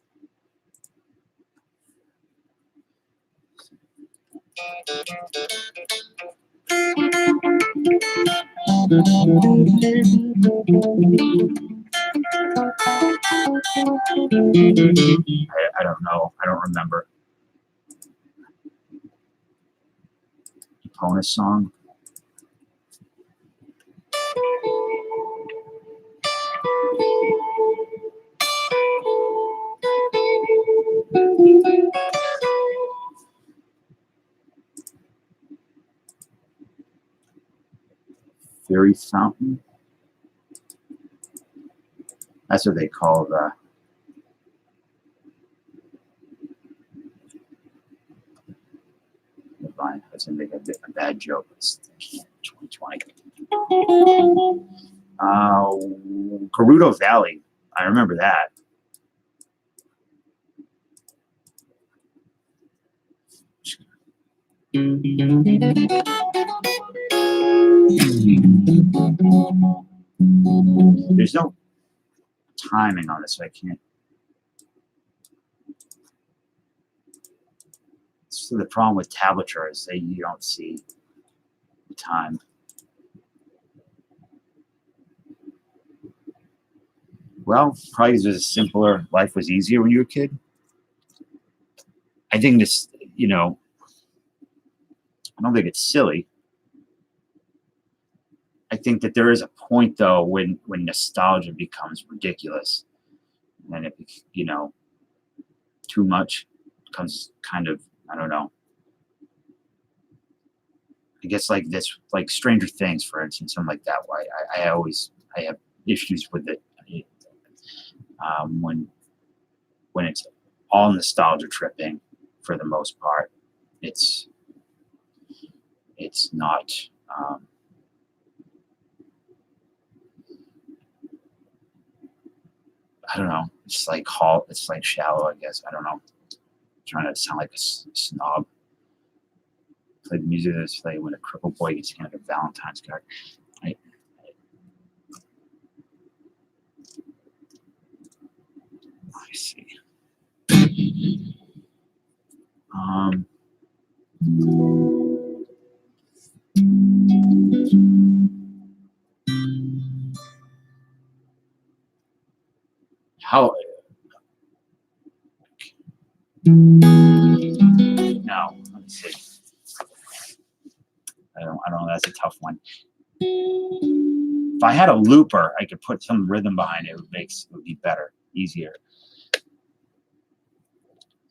I don't know. I don't remember. Bonus song. Fairy Fountain. That's what they call the. Fine, I was gonna make a bad joke. It's 2020. Gerudo Valley. I remember that. There's no timing on this, so I can't. So the problem with tablature is that you don't see the time. Well, probably because it was simpler. Life was easier when you were a kid. I think this, I don't think it's silly. I think that there is a point though when nostalgia becomes ridiculous, and it too much becomes kind of, I don't know. I guess like this, like Stranger Things, for instance, something like that. Why I have issues with it when it's all nostalgia tripping for the most part. It's not. I don't know. It's like It's like shallow, I guess. I don't know. Trying to sound like a snob. Play the music that's played when a crippled boy gets handed a Valentine's card. I see. How? No, let me see. I don't know. That's a tough one. If I had a looper, I could put some rhythm behind it. It would be better, easier.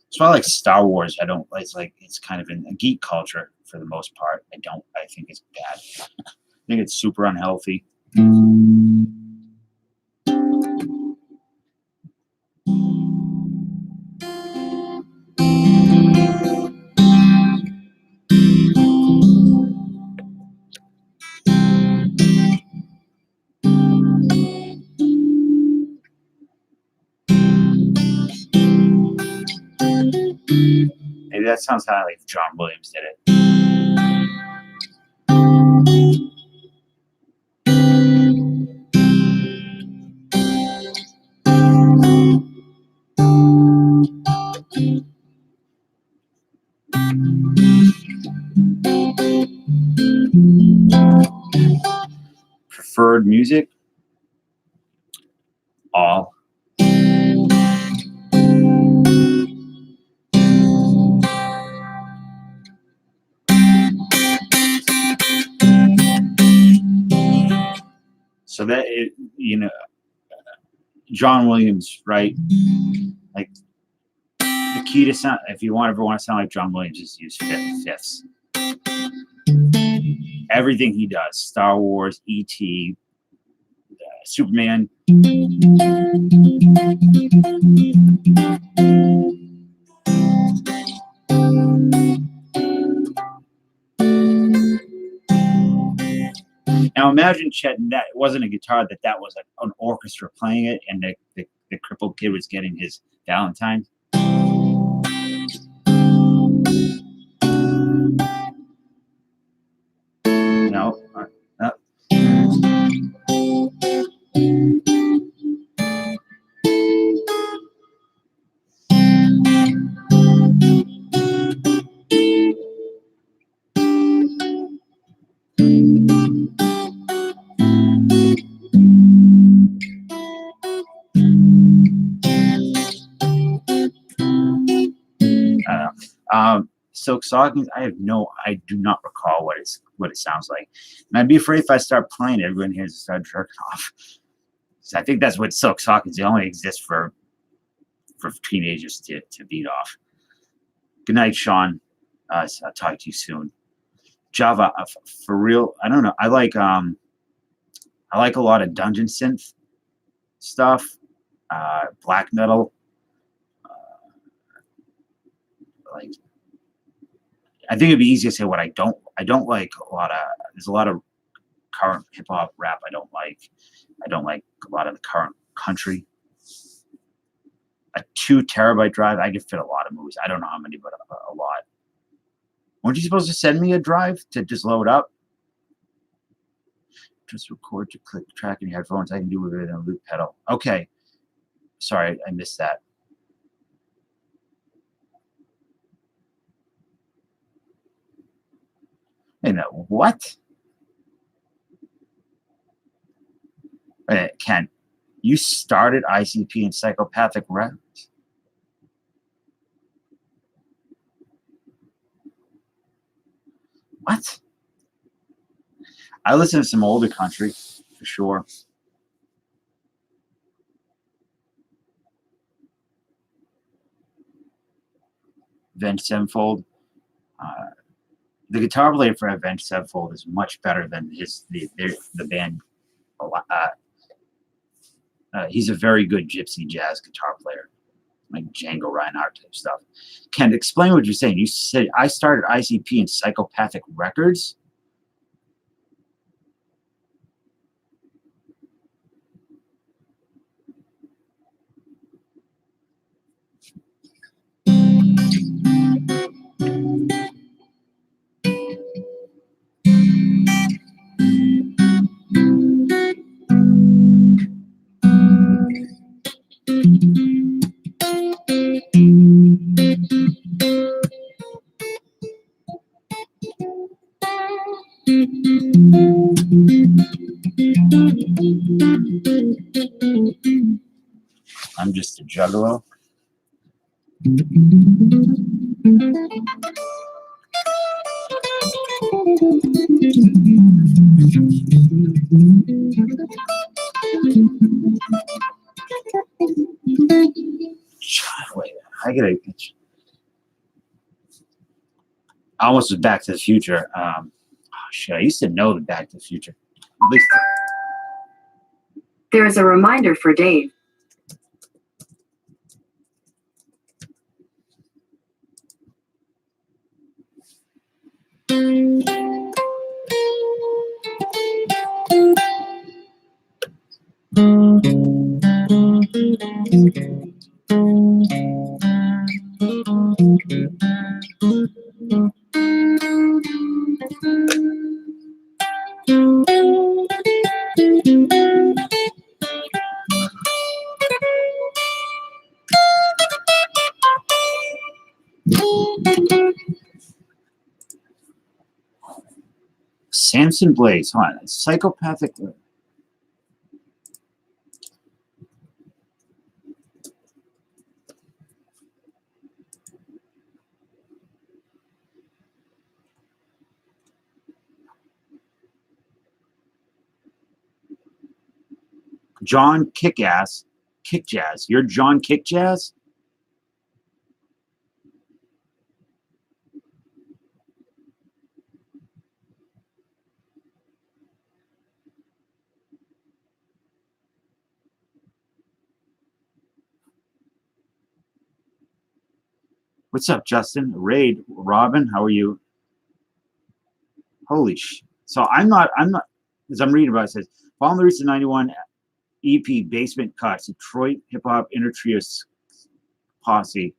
It's why I like Star Wars. It's kind of in a geek culture for the most part. I think it's bad. I think it's super unhealthy. Maybe that sounds kind of like John Williams did it. Preferred music? All. So that John Williams, right? Like the key to sound, if you ever want to sound like John Williams, just use fifths. Everything he does, Star Wars, E.T., Superman. Now imagine, Chet, that it wasn't a guitar, that was like an orchestra playing it, and the crippled kid was getting his Valentine. No. Silk Stockings, I do not recall what it sounds like. And I'd be afraid if I start playing it, everyone here is start jerking off. So I think that's what Silk Stockings, it only exists for teenagers to beat off. Good night, Sean. I'll talk to you soon. Java, for real, I don't know. I like I like a lot of dungeon synth stuff, black metal. Like, I think it'd be easy to say what I don't. I don't like a lot of. There's a lot of current hip hop rap I don't like. I don't like a lot of the current country. A 2 terabyte drive, I could fit a lot of movies. I don't know how many, but a lot. Weren't you supposed to send me a drive to just load up? Just record to click track in your headphones. I can do it with a loop pedal. Okay. Sorry, I missed that. Wait a minute, what? Wait a minute, Ken, you started ICP in Psychopathic Records? What? I listen to some older country, for sure. Avenged Sevenfold. The guitar player for Avenged Sevenfold is much better than the band. He's a very good gypsy jazz guitar player, like Django Reinhardt type stuff. Ken, explain what you're saying. You said I started ICP in Psychopathic Records. I'm just a juggalo. Wait, I gotta. I almost was Back to the Future. Oh, shit, I used to know the Back to the Future. At least. There is a reminder for Dave. Samson Blaze, hold on. Psychopathic. John Kickass, Kick Jazz. You're John Kick Jazz? What's up, Justin? Raid, Robin, how are you? Holy sh! So I'm not, as I'm reading about it, says, following the recent 91 EP Basement Cuts, Detroit hip hop inner trio posse,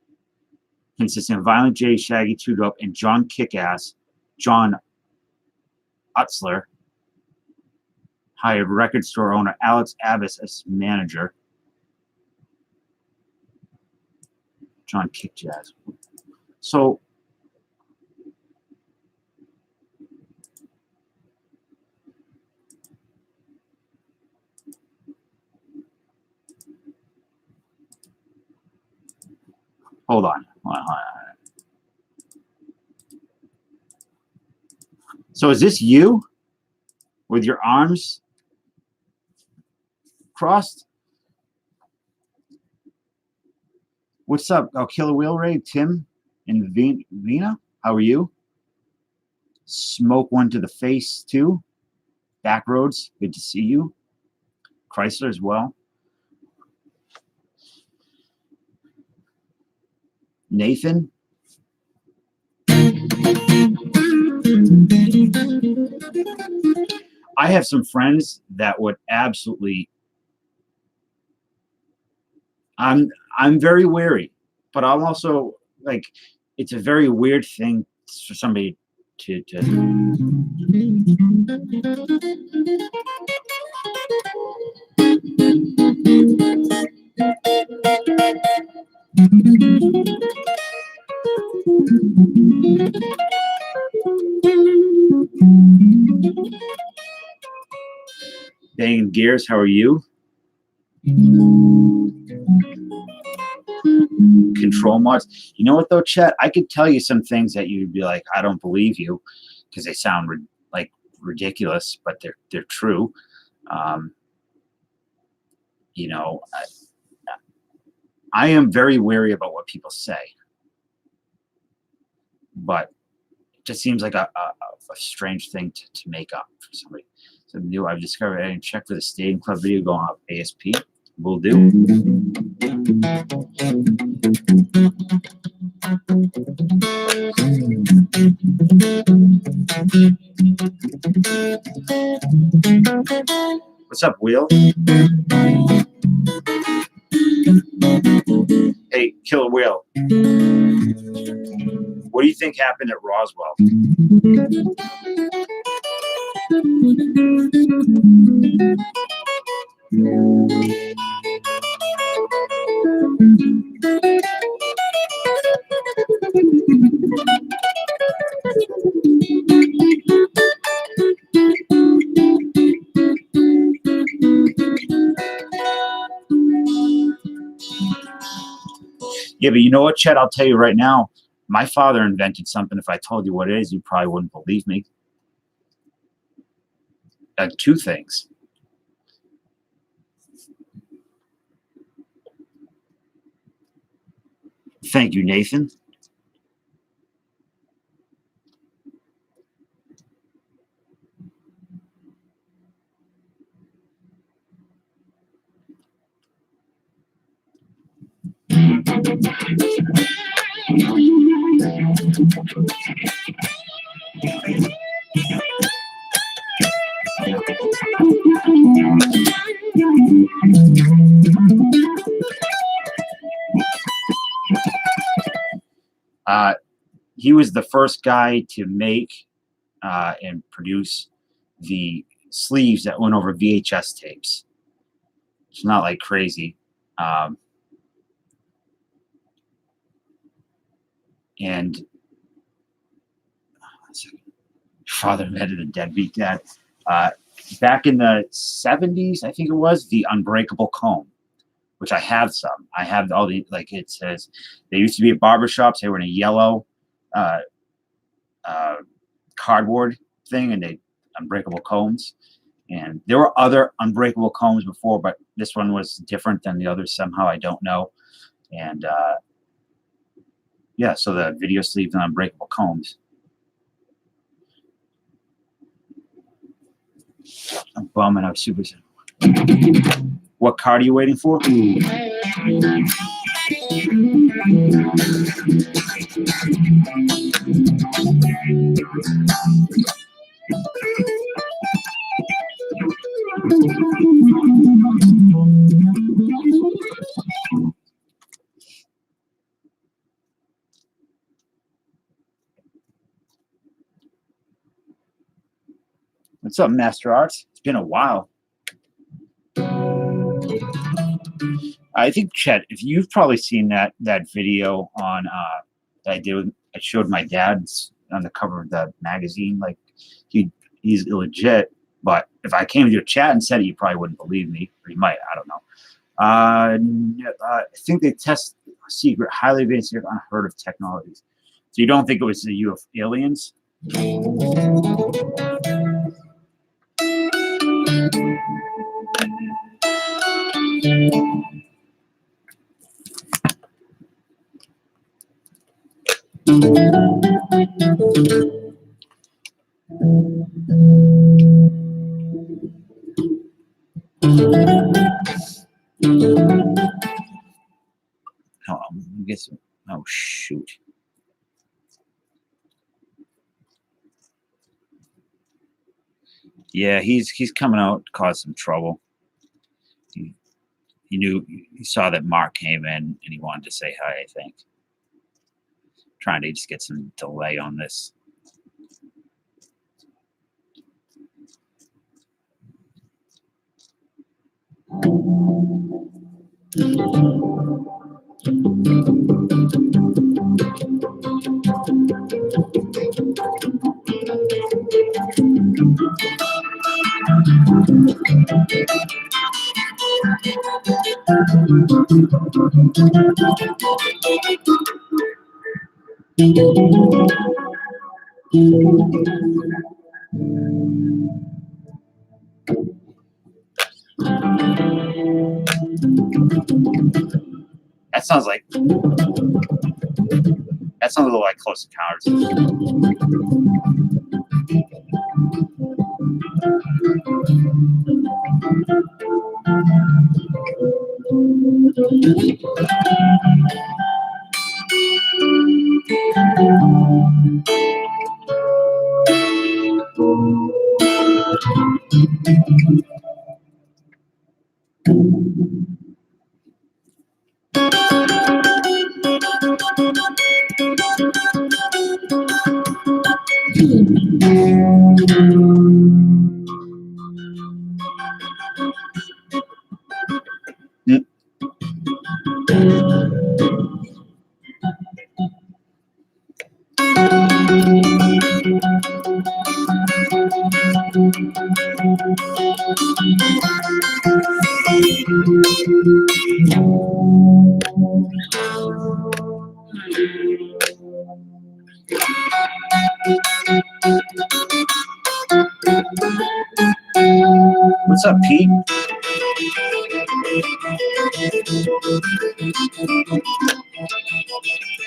consisting of Violent J, Shaggy 2 Dope, and John Kickass, John Utzler, hired record store owner Alex Abbas as manager. John Kick Jazz. So, hold on. So is this you with your arms crossed? What's up? Oh, Killer Wheel Ray, Tim, and Vina. How are you? Smoke one to the face too. Backroads, good to see you. Chrysler as well. Nathan. I have some friends that would absolutely. I'm very wary, but I'm also like, it's a very weird thing for somebody to. Banging gears. How are you? Control mods. You know what though, Chet? I could tell you some things that you'd be like, I don't believe you, because they sound like ridiculous, but they're true. You know, I am very wary about what people say, but it just seems like a strange thing to make up for somebody. So new, I've discovered. I didn't check for the Stadium Club video going off ASP. Will do. What's up, Wheel? Hey, Killer Wheel. What do you think happened at Roswell? Yeah, but you know what, Chet? I'll tell you right now. My father invented something. If I told you what it is, you probably wouldn't believe me. Two things. Thank you, Nathan. He was the first guy to make and produce the sleeves that went over VHS tapes. It's not like crazy. And your father invented a deadbeat dad. Back in the 70s, I think it was, the unbreakable comb, which I have some. I have all the, like it says, they used to be at barbershops. They were in a yellow cardboard thing, and they unbreakable combs. And there were other unbreakable combs before, but this one was different than the others somehow. I don't know. And yeah, so the video sleeves and unbreakable combs. I'm bumming. I'm super. What card are you waiting for? What's up, Master Arts? It's been a while. I think, Chet, if you've probably seen that video on that I did, I showed my dad on the cover of the magazine. Like he's legit. But if I came to your chat and said it, you probably wouldn't believe me, or you might. I don't know. I think they test secret, highly advanced, unheard of technologies. So you don't think it was the UFO aliens? guess. Oh shoot. Yeah, he's coming out to cause some trouble. He saw that Mark came in and he wanted to say hi, I think. Trying to just get some delay on this. That sounds like a little like Close Encounters. Mm. What's up, Pete?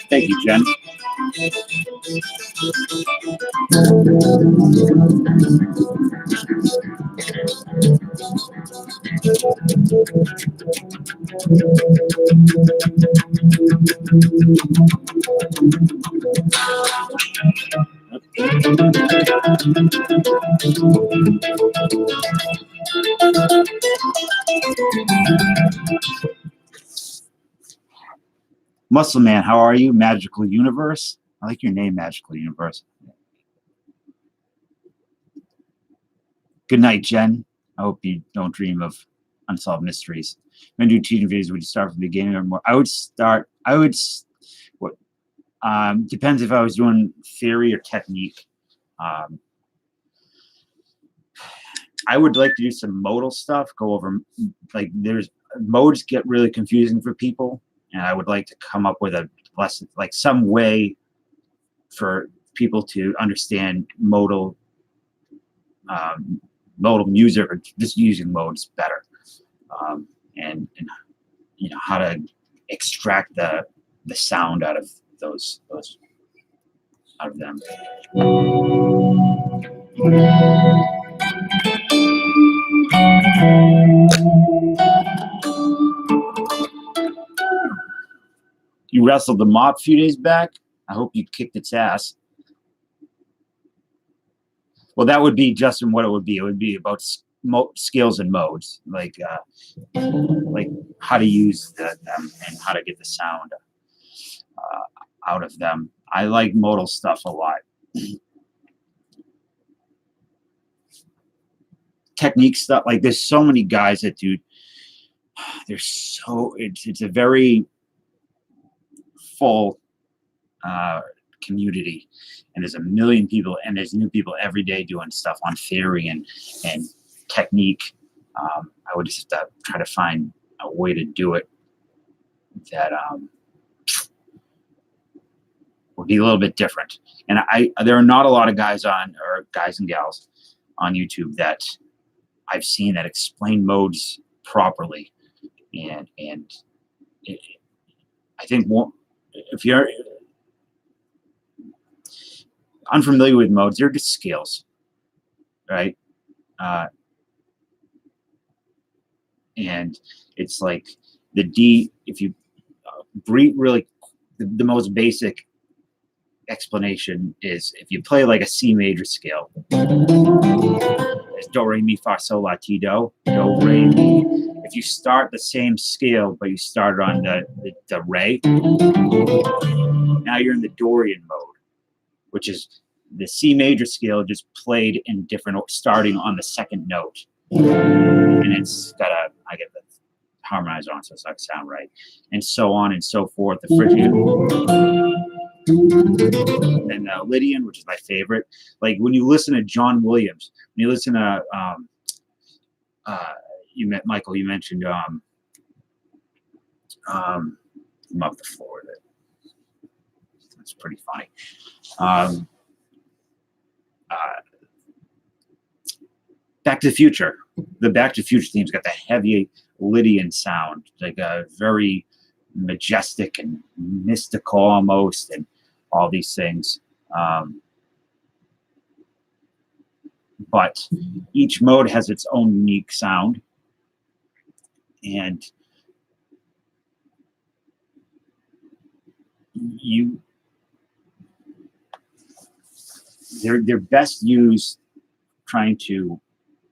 Thank you, Jen. Muscle Man, how are you? Magical Universe. I like your name, Magical Universe. Good night, Jen. I hope you don't dream of unsolved mysteries. When you do teaching videos, would you start from the beginning or more? What depends if I was doing theory or technique. I would like to do some modal stuff, go over, like, there's modes get really confusing for people, and I would like to come up with a lesson, like some way for people to understand modal music, or just using modes better, and you know how to extract the sound out of those out of them. You wrestled the mob a few days back. I hope you kicked its ass. Well, that would be, Justin, what it would be. It would be about skills and modes, like how to use them and how to get the sound out of them. I like modal stuff a lot. Technique stuff, like there's so many guys that do. It's a very full community, and there's a million people, and there's new people every day doing stuff on theory and technique. I would just have to try to find a way to do it that would be a little bit different. And there are not a lot of guys and gals on YouTube that I've seen that explain modes properly, and I think if you're unfamiliar with modes, they're just skills, right? And it's like the D. If you breathe really the most basic explanation is if you play like a C major scale, it's do, re, mi, fa, sol, la, ti, do, re, mi. If you start the same scale, but you start on the re, now you're in the Dorian mode, which is the C major scale just played in different, starting on the second note. And it's got I get the harmonizer on, so it's not sound right. And so on and so forth. The Phrygian. And Lydian, which is my favorite. Like when you listen to John Williams, when you listen to Michael, you mentioned I'm up the floor with it. That's pretty funny. Back to the Future. The Back to the Future theme's got the heavy Lydian sound, like a very majestic and mystical almost, and all these things. But each mode has its own unique sound, and they're best used trying to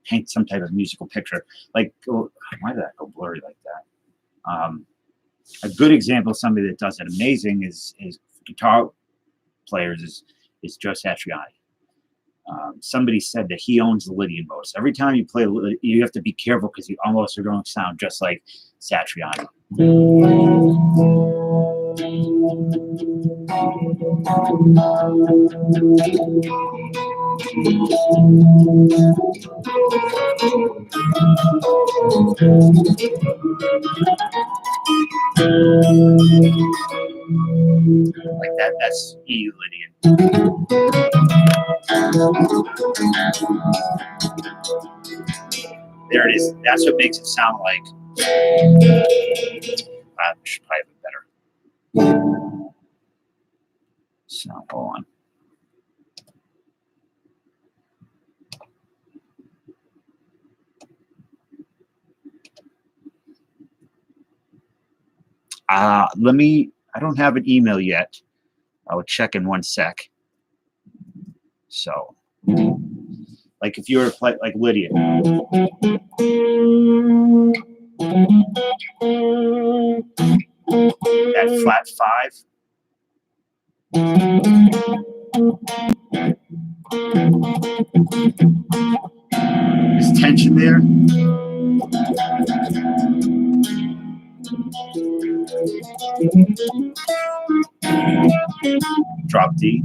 paint some type of musical picture. Like, why did that go blurry like that? A good example of somebody that does it amazing is guitar players is Joe Satriani. Somebody said that he owns the Lydian mode. So every time you play, you have to be careful because you almost are going to sound just like Satriani. Like that, that's E Lydian. There it is. That's what makes it sound like. I should probably have it better. So, hold on. I don't have an email yet. I will check in one sec. So, like if you were to play like Lydia. That flat 5. There's tension there. Drop D.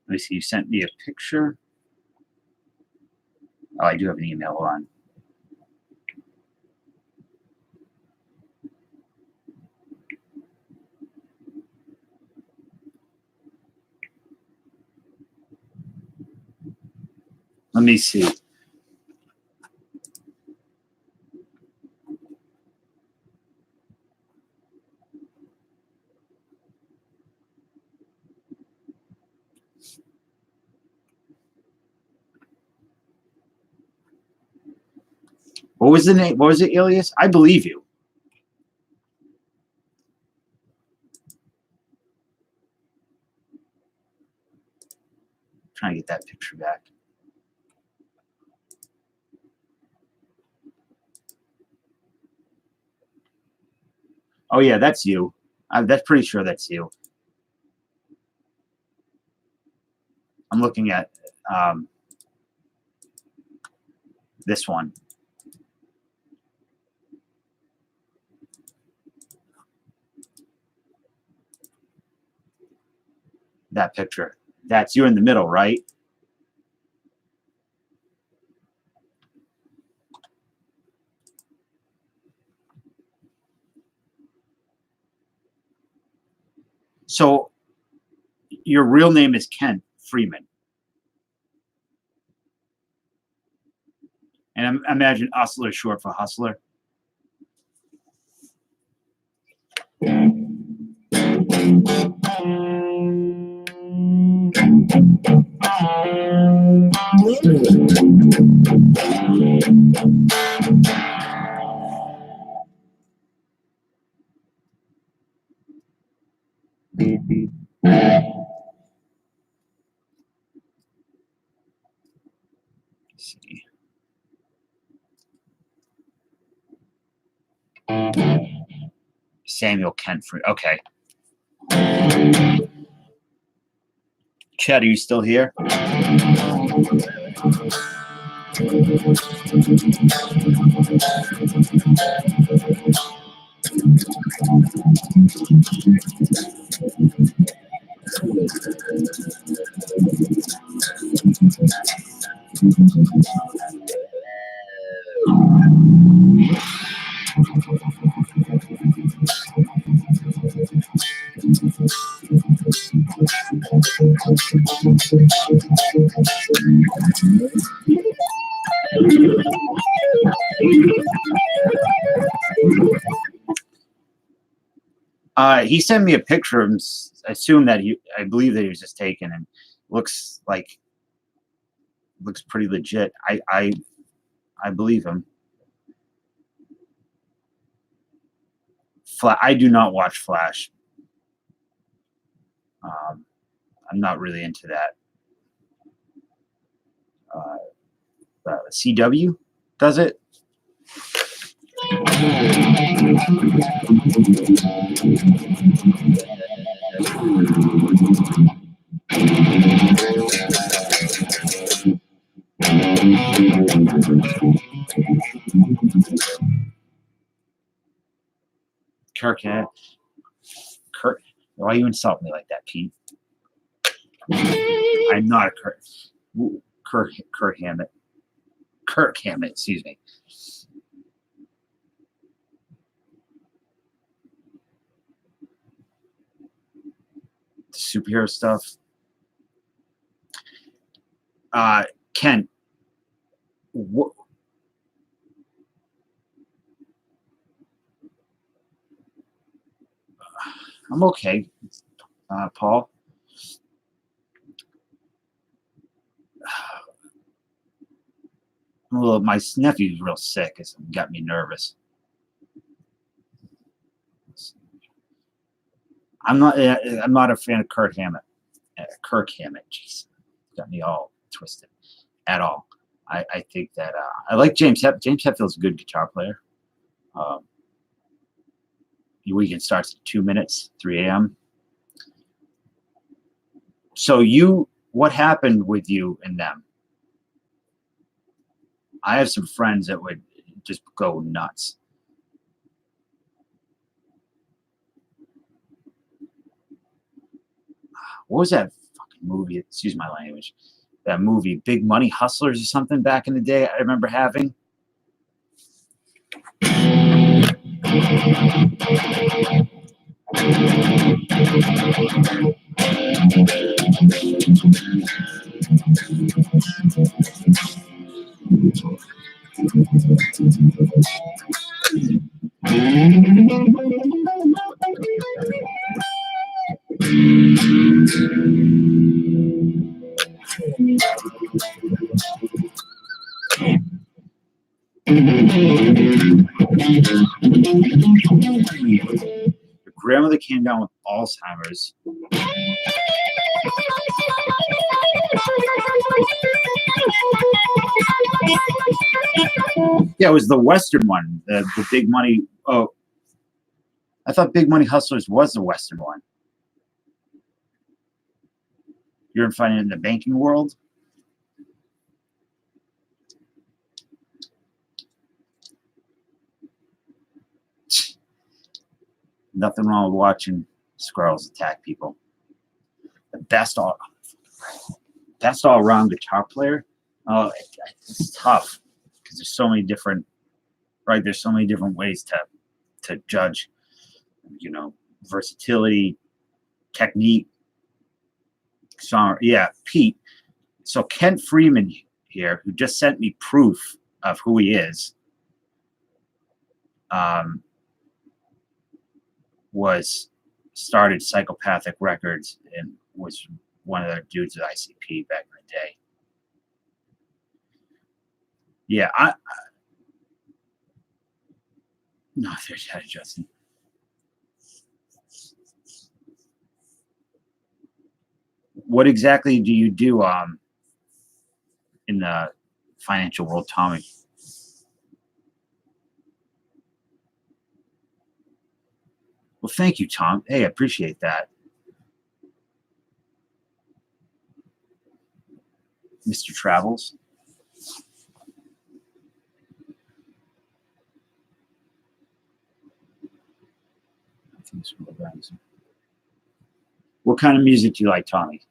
Let me see, you sent me a picture. Oh, I do have an email on. Let me see. What was the name? What was it, alias? I believe you. Trying to get that picture back. Oh yeah, that's you. That's pretty sure that's you. I'm looking at this one. That picture. That's you in the middle, right? So your real name is Kent Freeman. And I imagine Hustler is short for hustler. See. Samuel Kentfrey. Okay. Chad, are you still here? He sent me a picture of him. I believe that he was just taken, and looks pretty legit. I believe him. I do not watch Flash. I'm not really into that. CW does it. Kirk, why you insult me like that, Pete? I'm not a Kirk Hammett. Kirk Hammett, excuse me. Superhero stuff. Ken, what? I'm okay, Paul. My nephew's real sick. It's got me nervous. I'm not a fan of Kirk Hammett. Jeez, got me all twisted at all. I think that I like James Hetfield. James Hetfield's a good guitar player. Your weekend starts at 2 minutes, 3 a.m. So what happened with you and them? I have some friends that would just go nuts. What was that fucking movie? Excuse my language. That movie, Big Money Hustlers or something back in the day, I remember having. Your grandmother came down with Alzheimer's. Yeah, it was the Western one, the Big Money. Oh, I thought Big Money Hustlers was the Western one. You're finding it in the banking world? Nothing wrong with watching squirrels attack people. The best all-around guitar player. Oh, it's tough because there's so many different, right? There's so many different ways to judge, versatility, technique, song. Yeah, Pete. So Kent Freeman here, who just sent me proof of who he is, started Psychopathic Records and was one of the dudes at ICP back in the day. Yeah, no, there's Justin. What exactly do you do in the financial world, Tommy? Well, thank you, Tom. Hey, I appreciate that. Mr. Travels. What kind of music do you like, Tommy?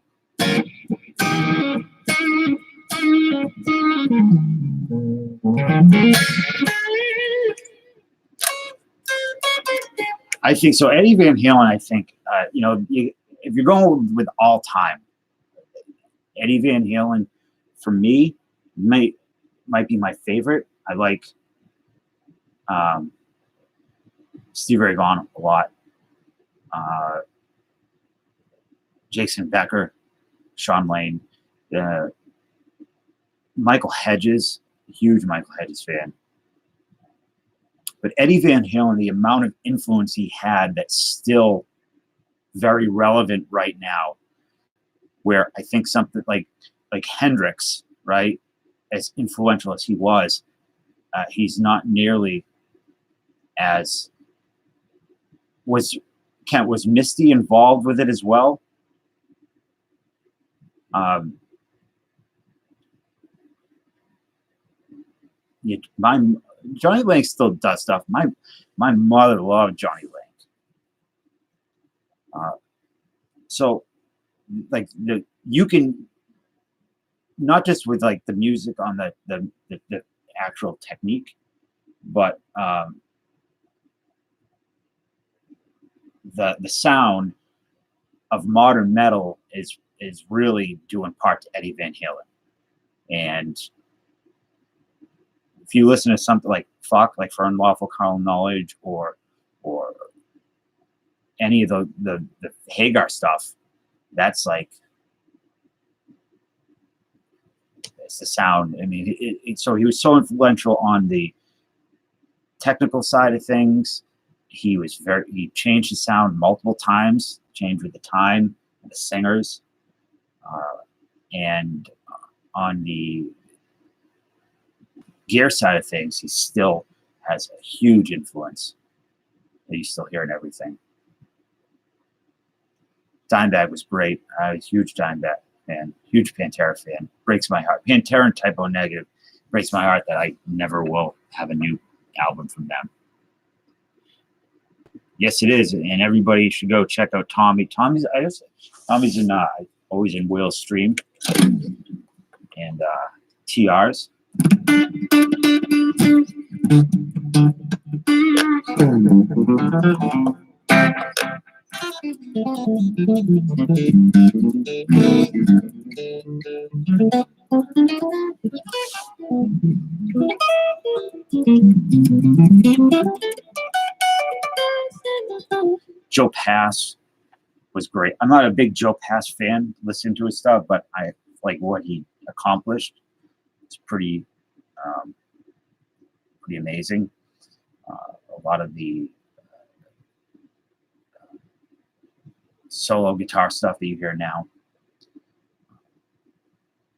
I think so. Eddie Van Halen, I think, if you're going with all time, Eddie Van Halen, for me, might be my favorite. I like Steve Ray Vaughan a lot. Jason Becker, Sean Lane, Michael Hedges, huge Michael Hedges fan. But Eddie Van Halen, the amount of influence he had that's still very relevant right now, where I think something like Hendrix, right, as influential as he was, he's not nearly as was Misty involved with it as well? Johnny Lang still does stuff. My mother loved Johnny Lang. So like you can not just with like the music on the actual technique, but the sound of modern metal is really due in part to Eddie Van Halen. And if you listen to something like Fuck, like for Unlawful Carnal Knowledge, or any of the Hagar stuff, that's like, it's the sound. I mean, so he was so influential on the technical side of things. He changed the sound multiple times, changed with the time, the singers, and on the gear side of things, he still has a huge influence that you still hear in everything. Dimebag was great. I was a huge Dimebag fan, huge Pantera fan. Breaks my heart. Pantera and Typo Negative breaks my heart that I never will have a new album from them. Yes, it is, and everybody should go check out Tommy. Tommy's in always in Will's stream and TR's. Joe Pass was great. I'm not a big Joe Pass fan, listening to his stuff, but I like what he accomplished. It's pretty amazing. A lot of the solo guitar stuff that you hear now.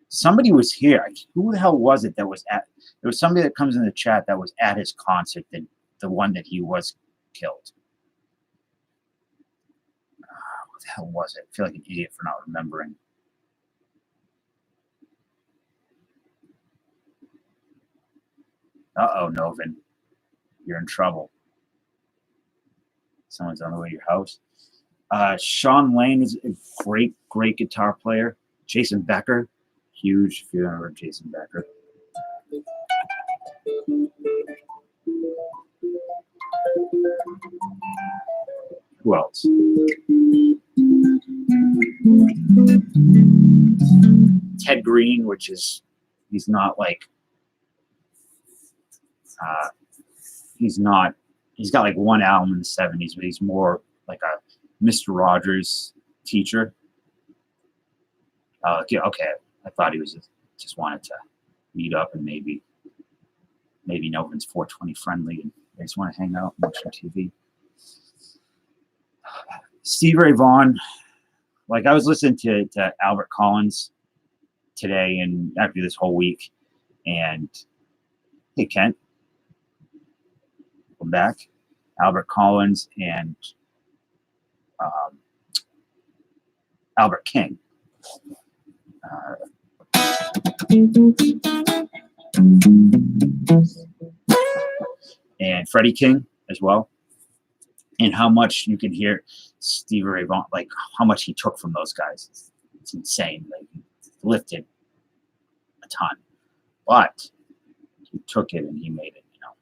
Somebody was here. Who the hell was it that was at? There was somebody that comes in the chat that was at his concert, the one that he was killed. What the hell was it? I feel like an idiot for not remembering. Uh-oh, Novin. You're in trouble. Someone's on the way to your house. Sean Lane is a great guitar player. Jason Becker, huge, if you remember Jason Becker. Who else? Ted Green, he's not like, he's got like one album in the 70s, but he's more like a Mr. Rogers teacher. Okay, I thought he was just wanted to meet up and maybe maybe Novin's 420 friendly and they just want to hang out and watch some TV. Stevie Ray Vaughan, like I was listening to Albert Collins today and after this whole week, and hey Kent, welcome back. Albert Collins and Albert King. And Freddie King as well. And how much you can hear Stevie Ray Vaughan, like how much he took from those guys. It's insane. Like he lifted a ton. But he took it and he made it, you know.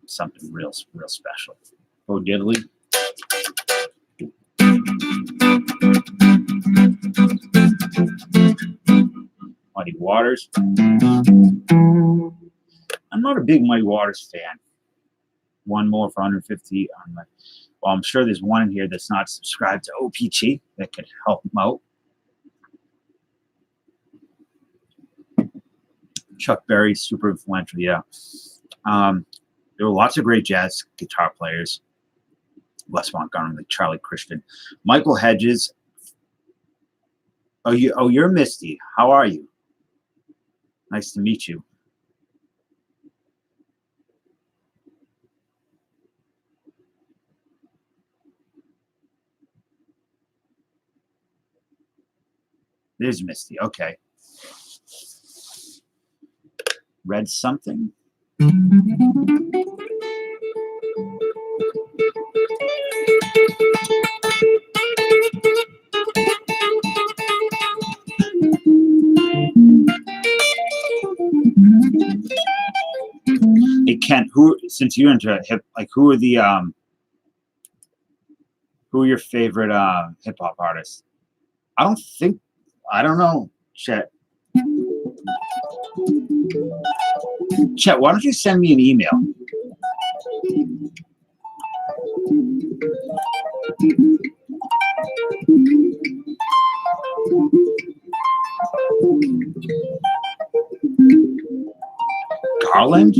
Something real special. Bo Diddley. Muddy Waters. I'm not a big Muddy Waters fan. One more for 150 on my. Well, I'm sure there's one in here that's not subscribed to OPG that could help him out. Chuck Berry, super influential, yeah. There were lots of great jazz guitar players. Wes Montgomery, Charlie Christian, Michael Hedges. Oh, you're Misty. How are you? Nice to meet you. There's Misty. Okay. Read something. Hey Kent, since you're into hip, like who are your favorite hip hop artists? I don't know, Chet. Chet, why don't you send me an email? Garland?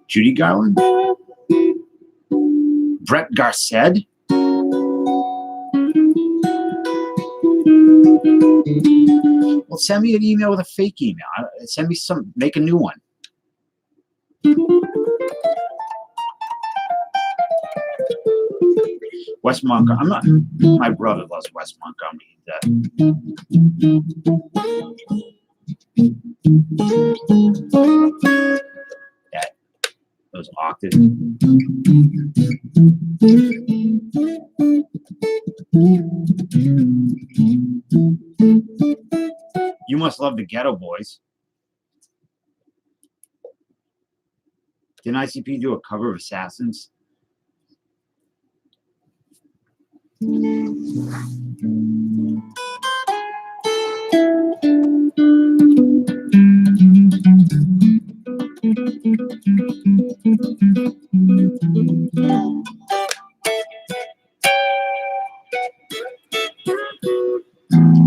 Judy Garland? Brett Garced? Well, send me an email with a fake email. Send me make a new one. Wes Montgomery. My brother loves Wes Montgomery. Those octaves. You must love the Ghetto Boys. Didn't ICP do a cover of Assassins?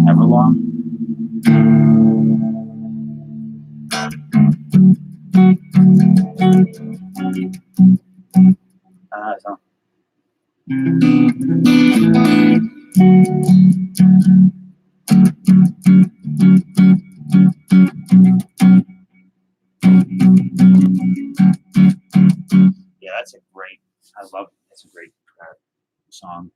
Everlong. So. Yeah, that's a great. I love it. That's a great song.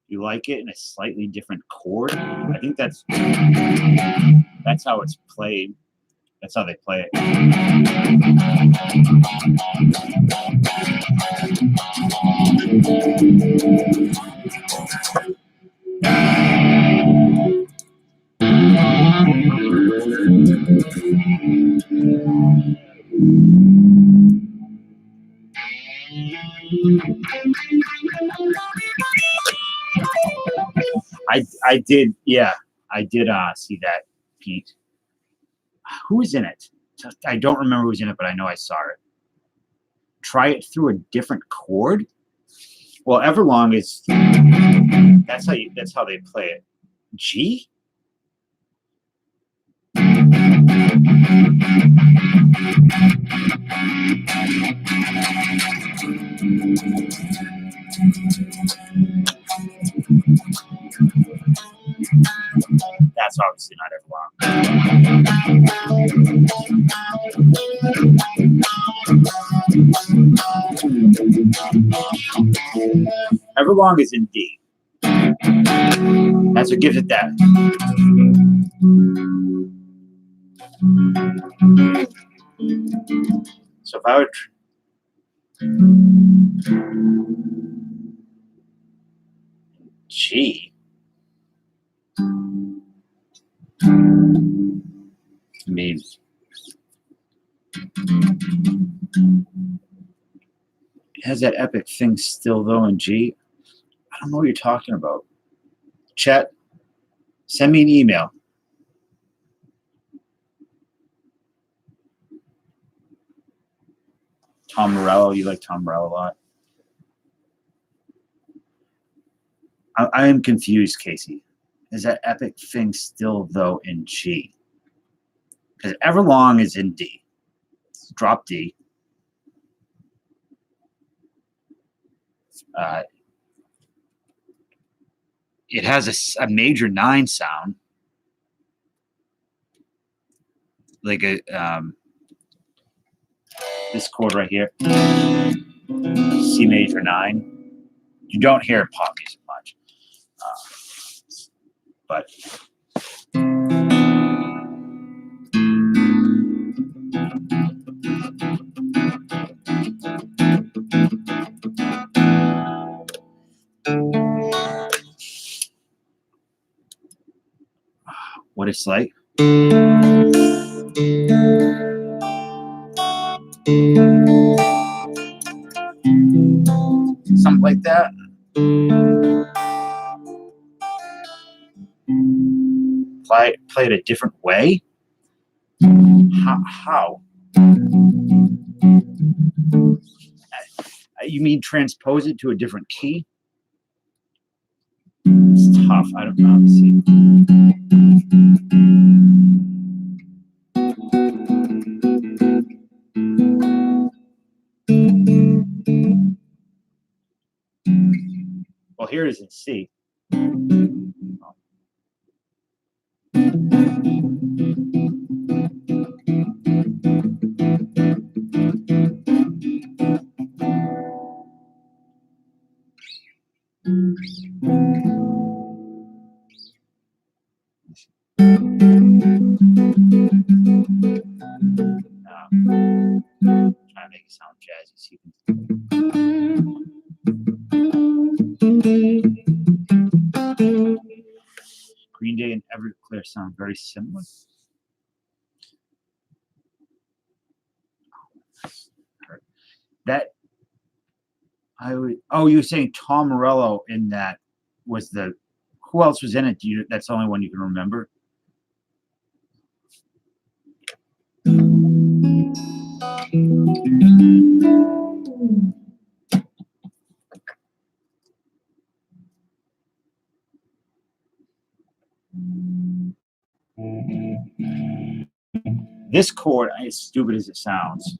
You like it in a slightly different chord? I think that's how it's played. That's how they play it. I did, yeah, I did see that, Pete. Who was in it? I don't remember who was in it, but I know I saw it. Try it through a different chord. Well, Everlong is that's how they play it. G? That's obviously not Everlong. Everlong is in D. That's what gives it that. So if I would G, I mean, it has that epic thing still though in G. I don't know what you're talking about. Chat, send me an email. Tom Morello, you like Tom Morello a lot. I am confused, Casey. Is that epic thing still though in G? Because Everlong is in D. Drop D. It has a major 9 sound, like a this chord right here, C major 9. You don't hear it pop music much, but what it's like. Something like that. Play it a different way. How? You mean transpose it to a different key? It's tough. I don't know. Let me see. Well, here it is in C. Trying to make it sound jazzy. So Green Day and Everclear sound very similar. That I would. Oh, you were saying Tom Morello in that was the. Who else was in it? That's the only one you can remember. This chord, as stupid as it sounds,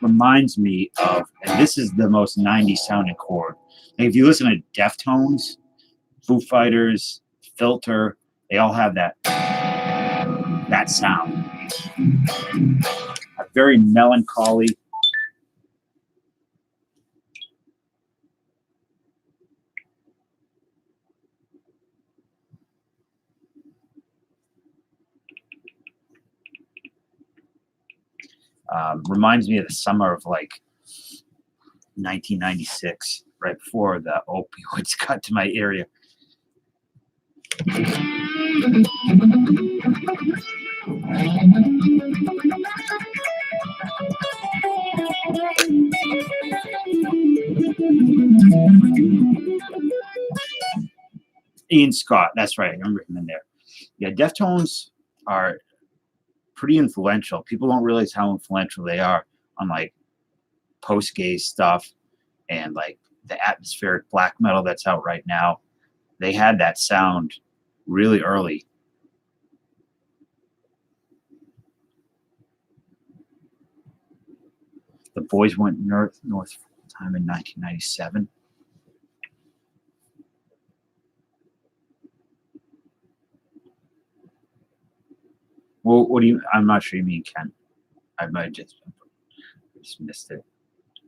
reminds me of, and this is the most 90s sounding chord. Like if you listen to Deftones, Foo Fighters, Filter, they all have that sound. A very melancholy. Reminds me of the summer of like 1996, right before the opioids got to my area. Ian Scott. That's right. I remember him in there. Yeah, Deftones are pretty influential. People don't realize how influential they are on like post-gaze stuff and like the atmospheric black metal that's out right now. They had that sound really early. The Boys went north time in 1997. Well, what do you? I'm not sure you mean Ken. I might just missed it.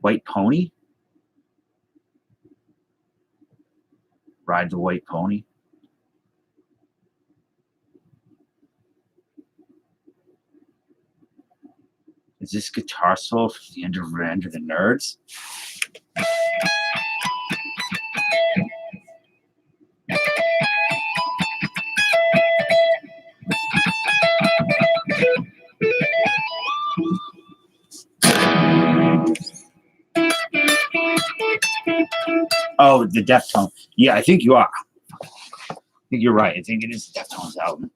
White Pony. Ride the White Pony. Is this guitar solo from the end of Revenge of the Nerds? Oh, the Deftones. Yeah, I think you are. I think you're right. I think it is the Deftones album.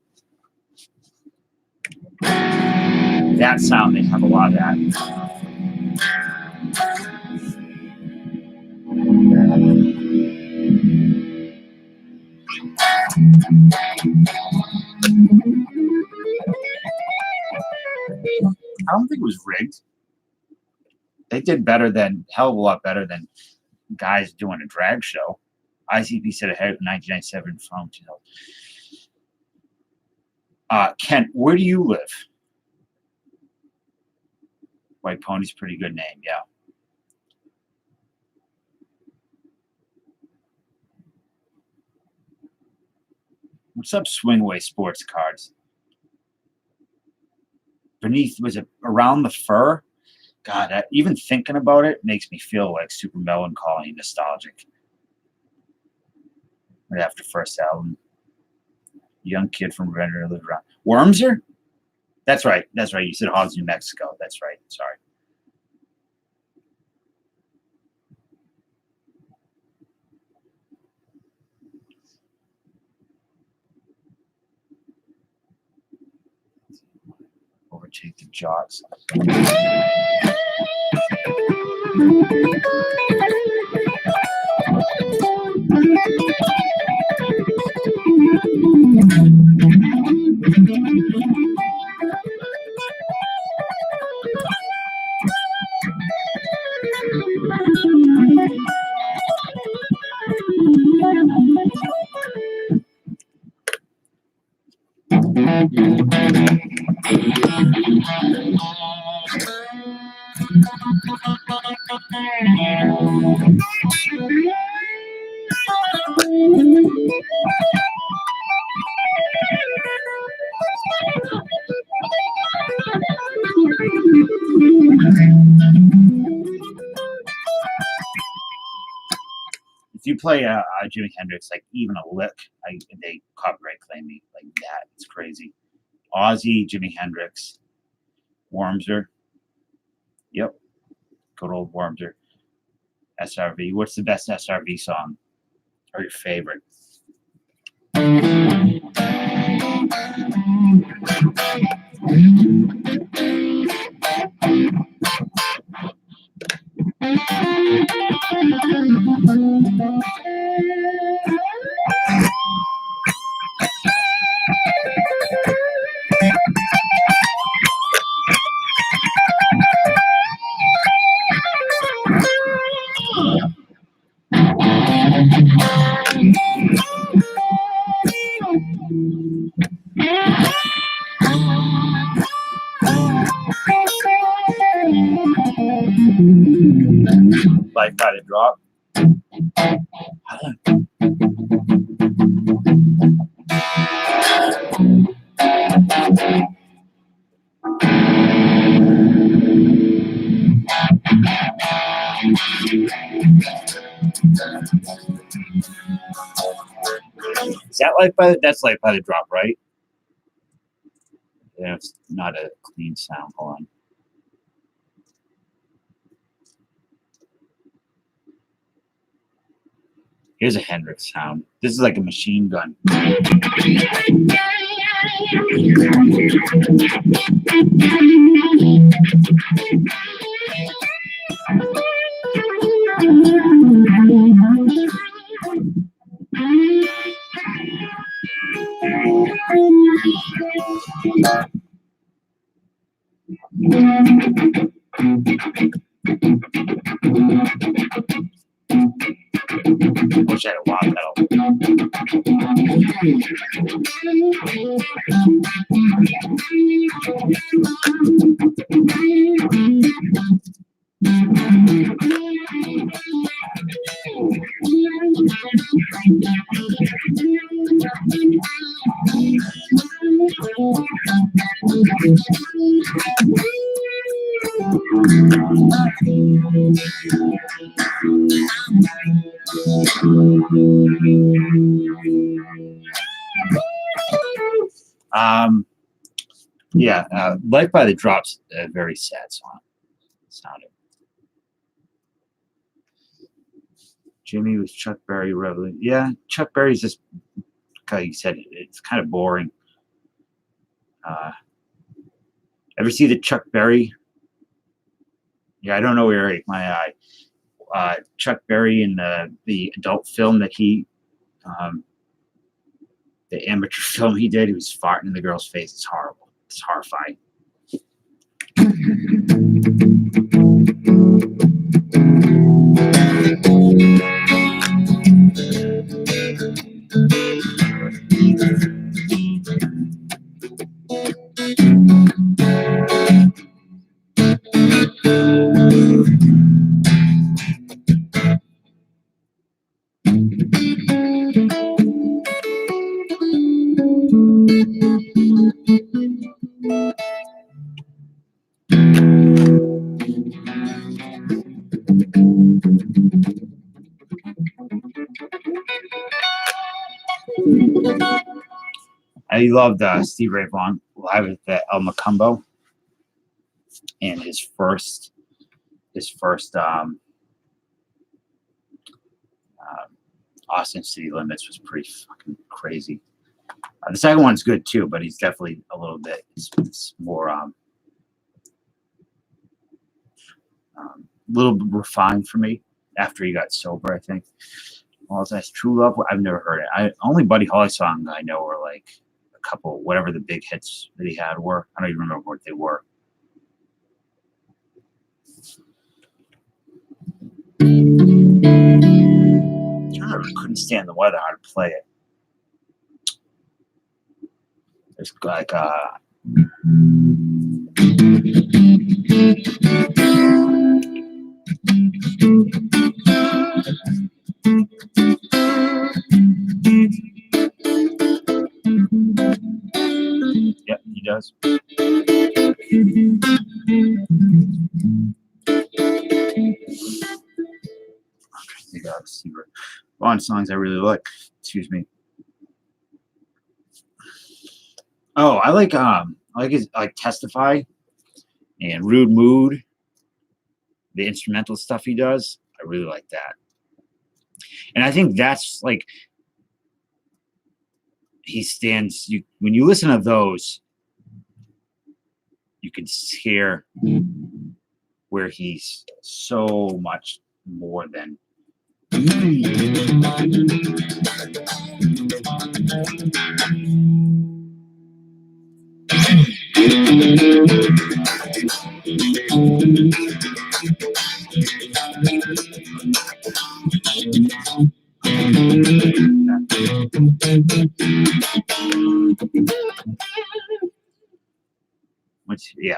That sound, they have a lot of that. I don't think it was rigged. They did better than, hell of a lot better than guys doing a drag show. ICP said ahead of 1997 from 2000. Kent, where do you live? White Pony's a pretty good name, yeah. What's up, Swingway Sports Cards? Beneath, was it Around the Fur? God, even thinking about it makes me feel like super melancholy and nostalgic. Right after first album. Young kid from Render lived around. Wormser? That's right. That's right. You said Hobbs, New Mexico. That's right. Sorry. Overtake the Jocks. If you play Jimi Hendrix, like even a lick, they copyright claim me like that. It's crazy. Ozzy, Jimi Hendrix, Wormser. Yep. Good old Wormser. SRV. What's the best SRV song? Or your favorite? Life by the Drop. Is that that's Life by the Drop, right? Yeah, it's not a clean sound. Hold on. Here's a Hendrix sound. This is like a machine gun. Wish I had a wah pedal. Yeah, Life by the Drops, a very sad song. Sounded. Jimmy with Chuck Berry Revolution. Yeah, Chuck Berry's just, like you said, it's kind of boring. Ever see the Chuck Berry? Yeah, I don't know where my eye. Chuck Berry in the adult film that he, the amateur film he did, he was farting in the girl's face. It's horrible. It's horrifying. I loved Steve Ray Vaughan live at the El Macumbo, and his first Austin City Limits was pretty fucking crazy. The second one's good too, but he's definitely a little bit. It's more little bit refined for me after he got sober, I think. Well, that's True Love. I've never heard it. Only Buddy Holly song I know are like a couple, whatever the big hits that he had were. I don't even remember what they were. I couldn't stand the weather. How to play it? There's like yep, he does. On songs I really like. Excuse me. Oh, I like his Testify and Rude Mood. The instrumental stuff he does, I really like that. And I think that's like he stands. When you listen to those, you can hear where he's so much more than. Which, yeah,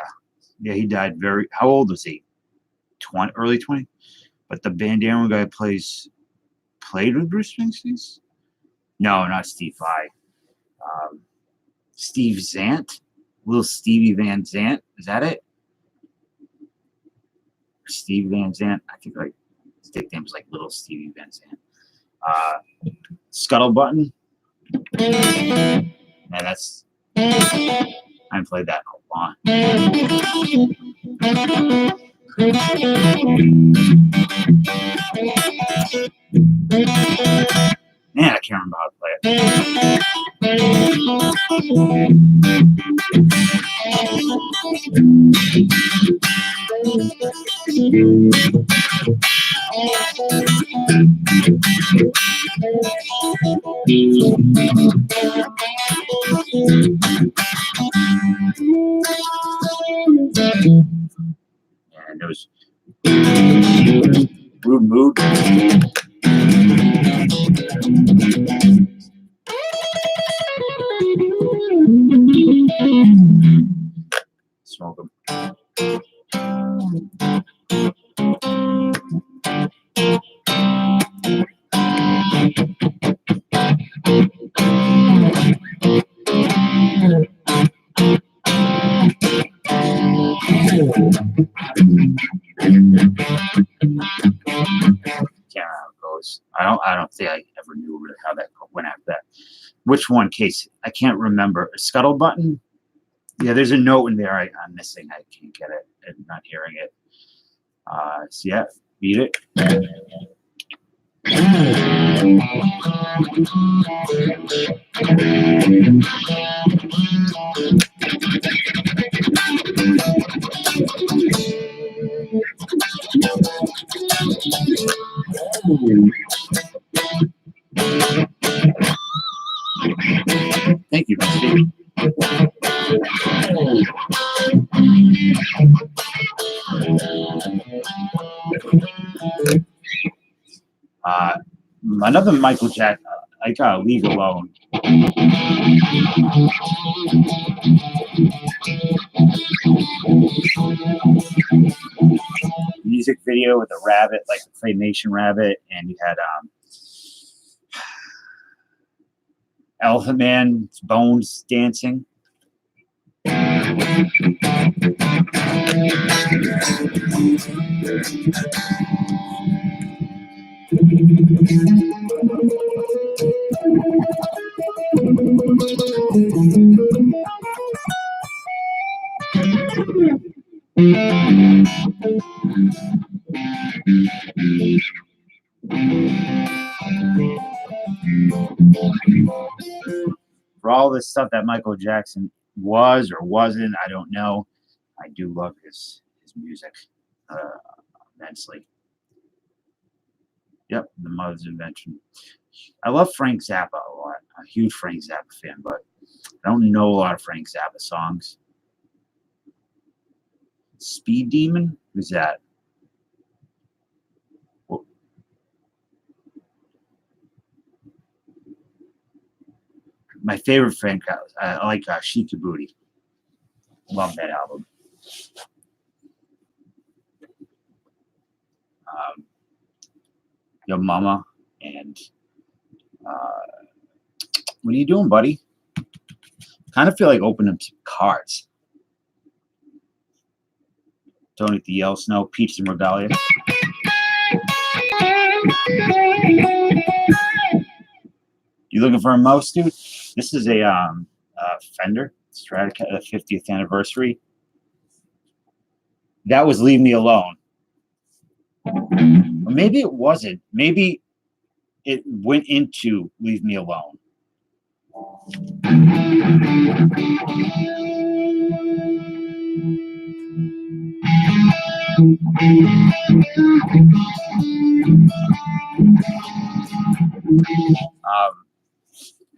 he died very. How old was he? 20, early 20. But the bandana guy played with Bruce Springsteen. No, not Steve Vai. Steve Zant, little Stevie Van Zant. Is that it? Steve Van Zant. I think like his nickname was like Little Stevie Van Zant. Scuttlebutton. And that's. I haven't played that in a while. And there was Rude Mood. Smoke 'em. Can't remember how it goes. I don't think I ever knew really how that went after that. Which one, Case? I can't remember. Scuttle Button? Yeah, there's a note in there I'm missing. I can't get it. I'm not hearing it. So yeah, beat it. Thank you, Steve. Another Michael Jackson. I gotta leave alone. Music video with a rabbit, like a claymation rabbit, and you had Elephant Man's bones dancing. For all this stuff that Michael Jackson was or wasn't, I don't know. I do love his music immensely. Yep, the mother's invention. I love Frank Zappa a lot. I'm a huge Frank Zappa fan, but I don't know a lot of Frank Zappa songs. Speed Demon? Who's that? Well, my favorite Frank, I like Shika Booty. Love that album. Yo Mama and what are you doing, buddy? Kind of feel like opening some cards. Tony the Yell Snow, Peach and Regalia. You looking for a mouse, dude? This is a Fender Stratocaster 50th anniversary. That was Leave Me Alone. Or maybe it wasn't. Maybe it went into Leave Me Alone.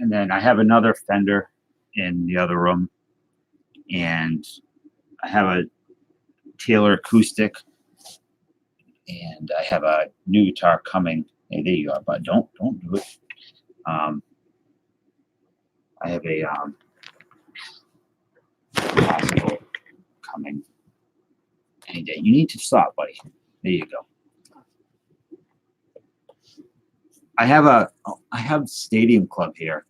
And then I have another Fender in the other room, and I have a Taylor acoustic, and I have a new guitar coming. Hey, there you are, but don't do it. I have a classical coming any day. You need to stop, buddy. There you go. I have Stadium Club here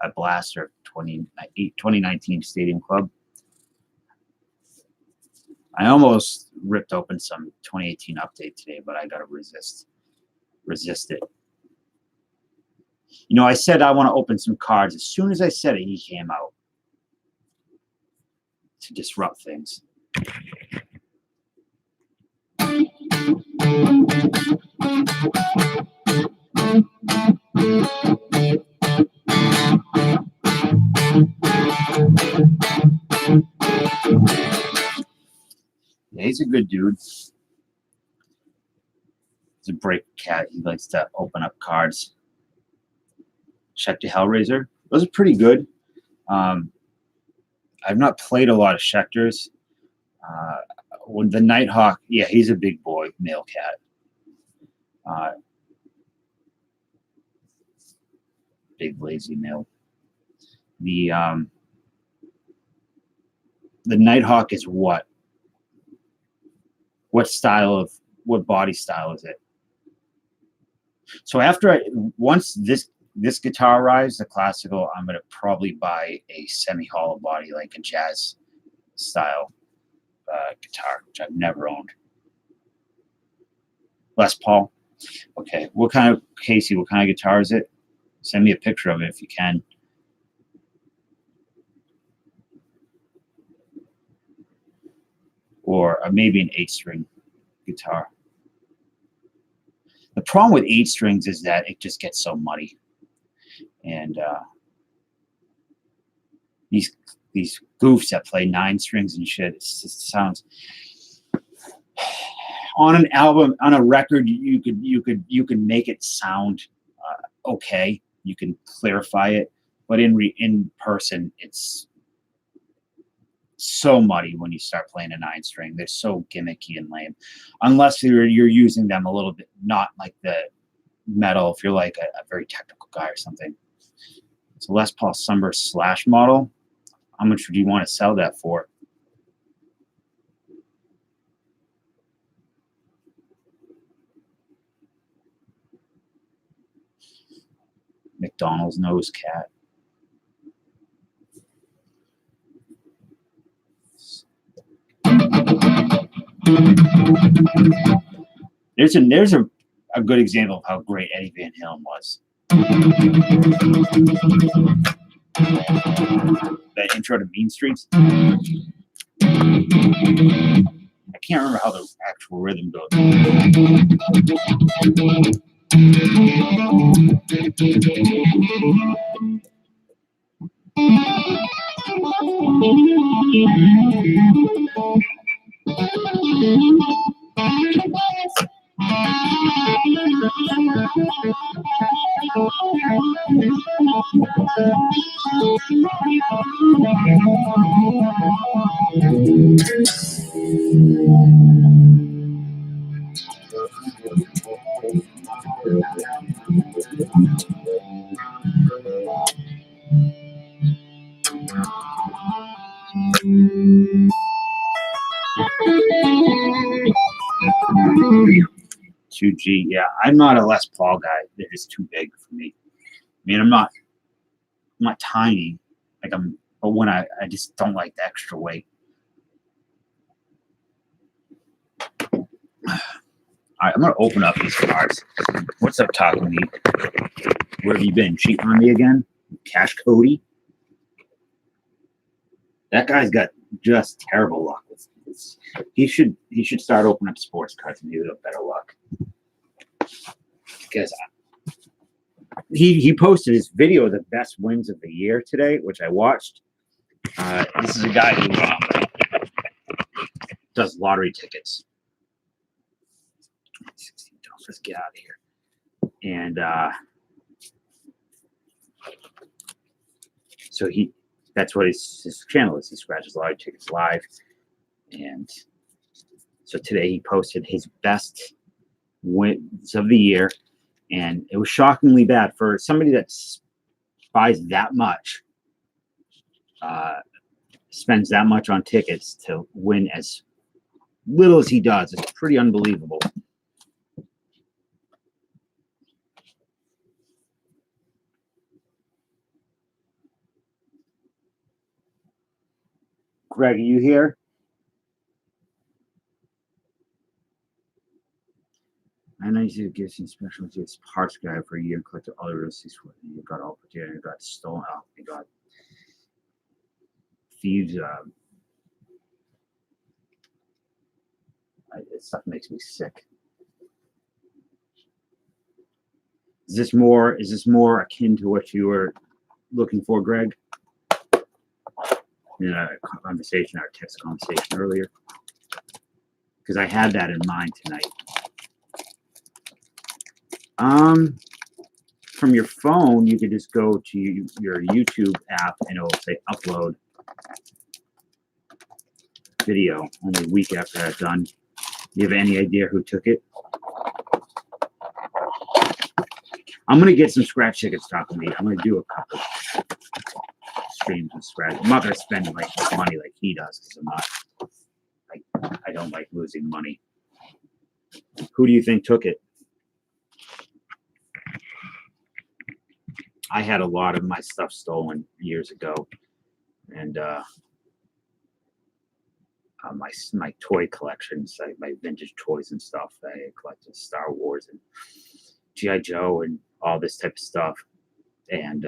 at Blaster 2019 Stadium Club. I almost ripped open some 2018 update today, but I gotta resist it. You know, I said I want to open some cards. As soon as I said it, he came out to disrupt things. Yeah, he's a good dude. He's a break cat. He likes to open up cards. Check the Hellraiser. Those are pretty good. I've not played a lot of Schecters. When the Nighthawk, yeah, he's a big boy, male cat. Big lazy male. The Nighthawk is what? What body style is it? So once this guitar arrives, the classical, I'm gonna probably buy a semi-hollow body, like a jazz style guitar, which I've never owned. Les Paul. Okay, Casey, what kind of guitar is it? Send me a picture of it if you can. Or maybe an 8-string guitar. The problem with 8 strings is that it just gets so muddy. And these goofs that play 9 strings and shit, it just sounds on an album, on a record, you can make it sound okay. You can clarify it, but in person, it's so muddy when you start playing a 9-string. They're so gimmicky and lame, unless you're using them a little bit, not like the metal. If you're like a very technical guy or something. So Les Paul Sunburst Slash model. How much do you want to sell that for? McDonald's nose cat. There's a good example of how great Eddie Van Halen was. That intro to Mean Streets. I can't remember how the actual rhythm goes. G. Yeah, I'm not a Les Paul guy. They're just too big for me. I mean, I'm not tiny. But when I just don't like the extra weight. All right, I'm gonna open up these cards. What's up, Taco Meat? Where have you been? Cheating on me again? Cash Cody? That guy's got just terrible luck with this. He should start opening up sports cards and maybe he'll have better luck. Because he posted his video of the best wins of the year today, which I watched. This is a guy who does lottery tickets. Let's get out of here. And so that's what his channel is. He scratches lottery tickets live. And so today he posted his best wins of the year. And it was shockingly bad for somebody that buys that much, spends that much on tickets to win as little as he does. It's pretty unbelievable. Greg, are you here? I know you give some special to this parts guy for a year and collected all the receipts for it. You got all put together, you got stolen out, you got thieves. This stuff makes me sick. Is this more akin to what you were looking for, Greg? In a conversation, our text conversation earlier. because I had that in mind tonight. From your phone, you could just go to your YouTube app and it'll say upload video. Only a week after that's done. You have any idea who took it? I'm gonna get some scratch tickets talking to me. I'm gonna do a couple streams with scratch. I'm not gonna spend like money like he does because I'm not. I don't like losing money. Who do you think took it? I had a lot of my stuff stolen years ago, and my toy collections, my vintage toys and stuff. I collected Star Wars and G.I. Joe and all this type of stuff. And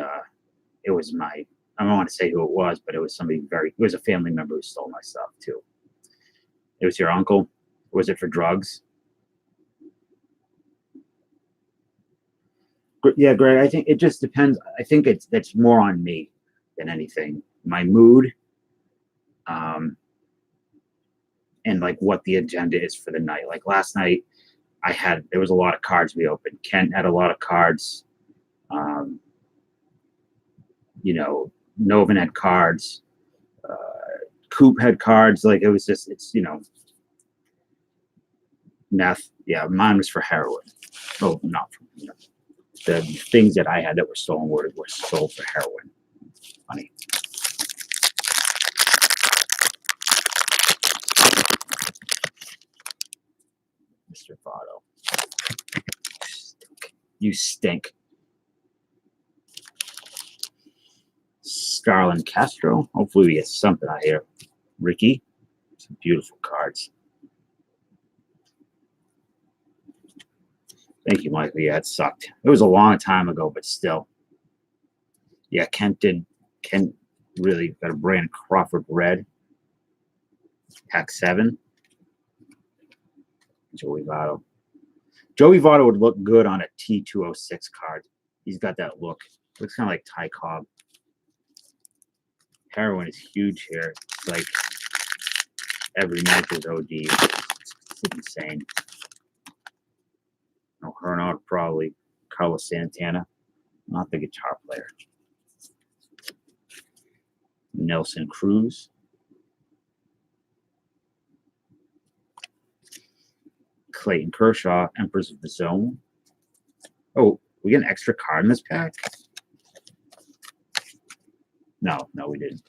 it was I don't want to say who it was, but it was it was a family member who stole my stuff too. It was your uncle. Was it for drugs? Yeah, Greg, I think it just depends. I think it's more on me than anything. My mood, and like what the agenda is for the night. Like last night, there was a lot of cards we opened. Kent had a lot of cards. Novin had cards. Coop had cards. Like it's meth. Yeah, mine was for heroin. Oh, not for the things that I had that were stolen were sold for heroin. Funny. Mr. Votto. You stink. Starlin Castro. Hopefully we get something out here. Ricky. Some beautiful cards. Thank you, Michael. Yeah, it sucked. It was a long time ago, but still. Yeah, Kent really got a brand Crawford red. Pack 7. Joey Votto. Joey Votto would look good on a T206 card. He's got that look. Looks kind of like Ty Cobb. Heroin is huge here. It's like every month is OD. It's insane. No, Hernaut probably. Carlos Santana. Not the guitar player. Nelson Cruz. Clayton Kershaw, Emperors of the Zone. Oh, we get an extra card in this pack? No, we didn't.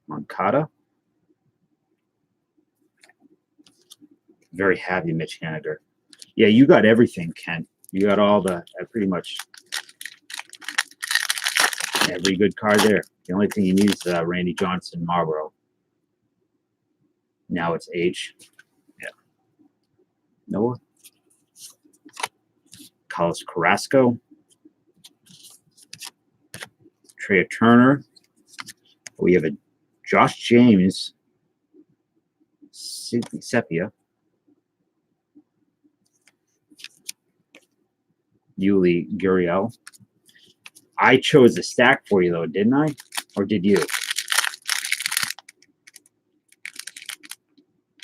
Moncada. Very happy, Mitch Haniger. Yeah, you got everything, Ken. You got all pretty much every good card there. The only thing you need is Randy Johnson, Marlboro. Now it's H. Yeah. Noah. Carlos Carrasco. Trey Turner. We have a Josh James. Sidney Sepia. Yuli Gurriel. I chose the stack for you, though, didn't I? Or did you?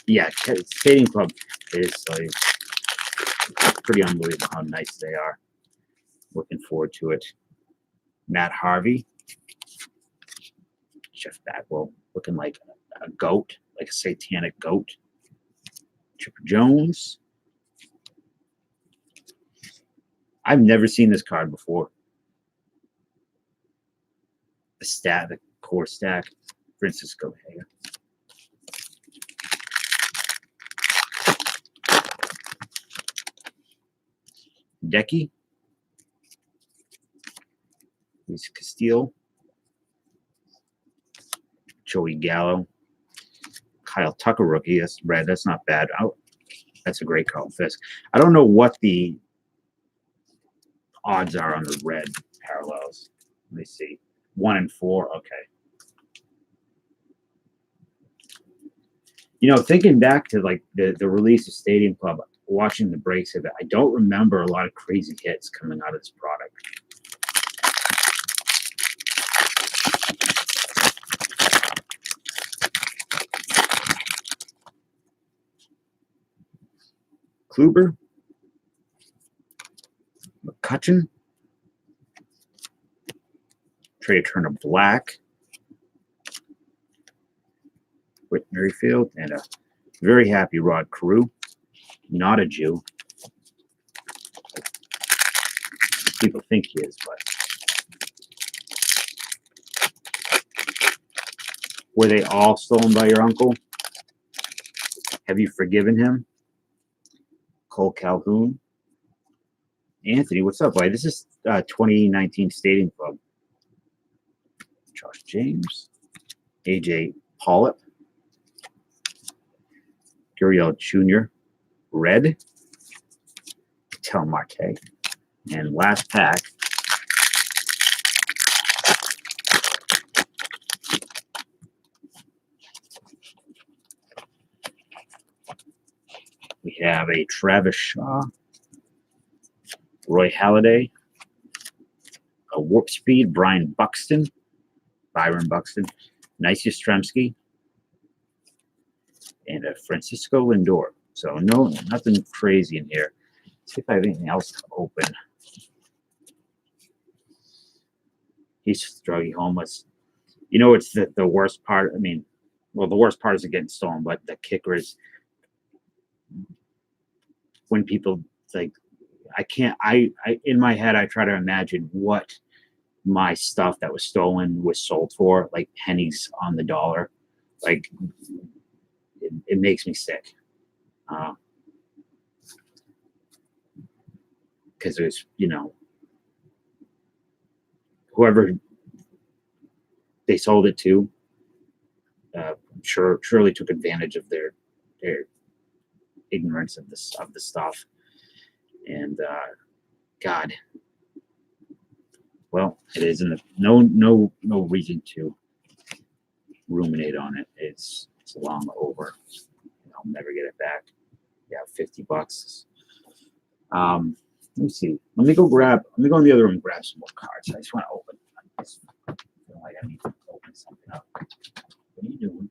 Yeah, Stadium Club is like pretty unbelievable how nice they are. Looking forward to it. Matt Harvey. Jeff Bagwell looking like a goat, like a satanic goat. Chipper Jones. I've never seen this card before. The core stack. Francisco Hager. Decky. Luis Castillo. Joey Gallo. Kyle Tucker rookie. That's red. That's not bad. That's a great call, Fisk. I don't know what the odds are on the red parallels. Let me see. 1 and 4. Okay. Thinking back to like the release of Stadium Club, watching the breaks of it, I don't remember a lot of crazy hits coming out of this product. Kluber, McCutcheon, Trey Turner Black, Whit Merrifield, and a very happy Rod Carew. Not a Jew. People think he is, but were they all stolen by your uncle? Have you forgiven him? Cole Calhoun. Anthony, what's up, buddy? This is 2019 Stadium Club. Josh James. AJ Pollock. Gurriel Jr. Red. Tel Marte. And last pack. We have a Travis Shaw, Roy Halladay, a Warp Speed, Byron Buxton, Nice Yastrzemski, and a Francisco Lindor. So nothing crazy in here. Let's see if I have anything else to open. He's druggy homeless. You know, it's the worst part. I mean, well, the worst part is it getting stolen, but the kicker is when people like, I in my head I try to imagine what my stuff that was stolen was sold for, like pennies on the dollar. Like it makes me sick. Because it was, whoever they sold it to, surely took advantage of their ignorance of the stuff. And God, well, it is no reason to ruminate on it. It's long over. I'll never get it back. Yeah, $50. Let me see. Let me go in the other room and grab some more cards. I just want to open. I just feel like I need to open something up. What are you doing?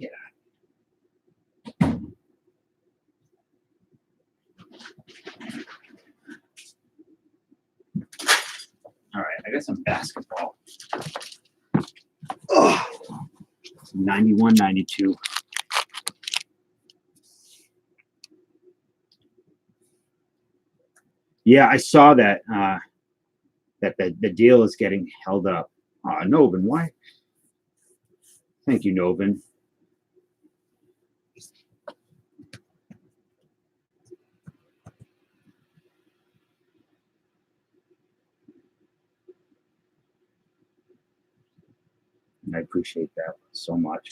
Yeah. All right, I got some basketball. Oh, 91, 92. Yeah, I saw that that the deal is getting held up. Novin, why? Thank you, Novin. And I appreciate that so much.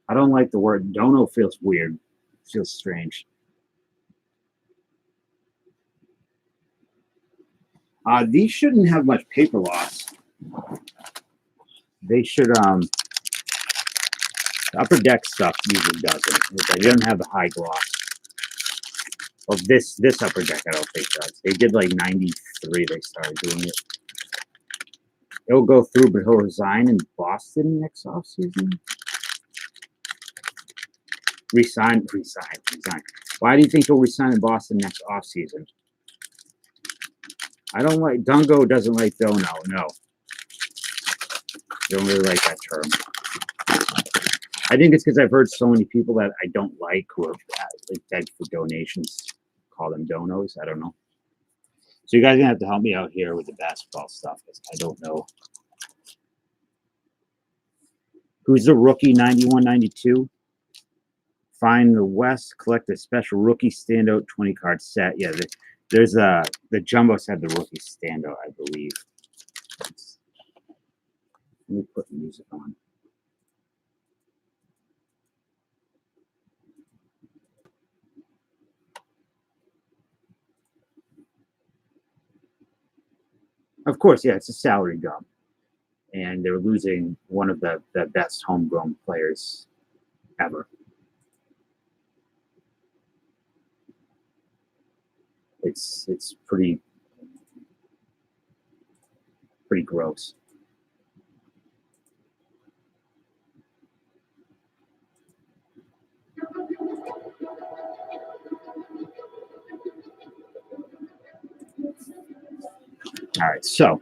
I don't like the word dono. Feels weird. Feels strange. These shouldn't have much paper loss. They should. The upper deck stuff usually doesn't. It doesn't have the high gloss. Well, this upper deck I don't think does. They did like 93. They started doing it. He'll go through, but he'll resign in Boston next offseason. Resign. Why do you think he'll resign in Boston next offseason? I don't like Dungo. Doesn't like dono. No, don't really like that term. I think it's because I've heard so many people that I don't like who are like begged for donations call them donos. I don't know. So you guys are gonna have to help me out here with the basketball stuff, 'cause I don't know. Who's the rookie 91-92? Find the West, collect a special rookie standout 20 card set. Yeah, there's the jumbos have the rookie standout, I believe. Let me put music on. Of course, yeah, it's a salary job. And they're losing one of the best homegrown players ever. It's pretty gross. All right, so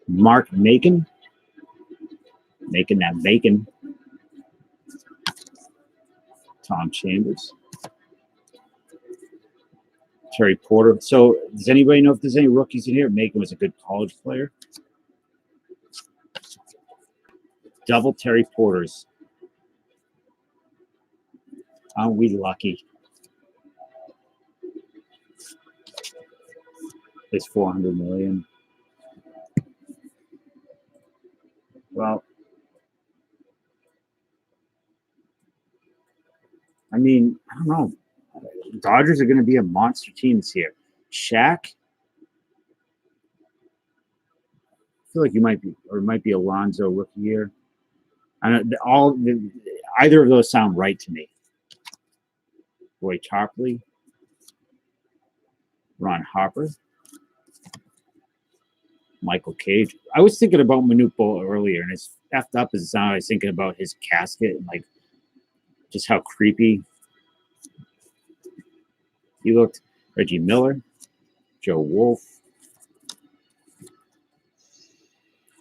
Mark making that bacon. Tom Chambers, Terry Porter. So does anybody know if there's any rookies in here? Macon was a good college player. Double Terry Porters. Aren't we lucky? There's 400 million. Well, I mean, I don't know. Dodgers are going to be a monster team this year. Shaq, I feel like you might be, or it might be Alonzo rookie year. I don't. Either of those sound right to me. Roy Tarpley, Ron Harper, Michael Cage. I was thinking about Manute Bol earlier, and it's effed up as it sounded. I was thinking about his casket and like just how creepy he looked. Reggie Miller, Joe Wolf,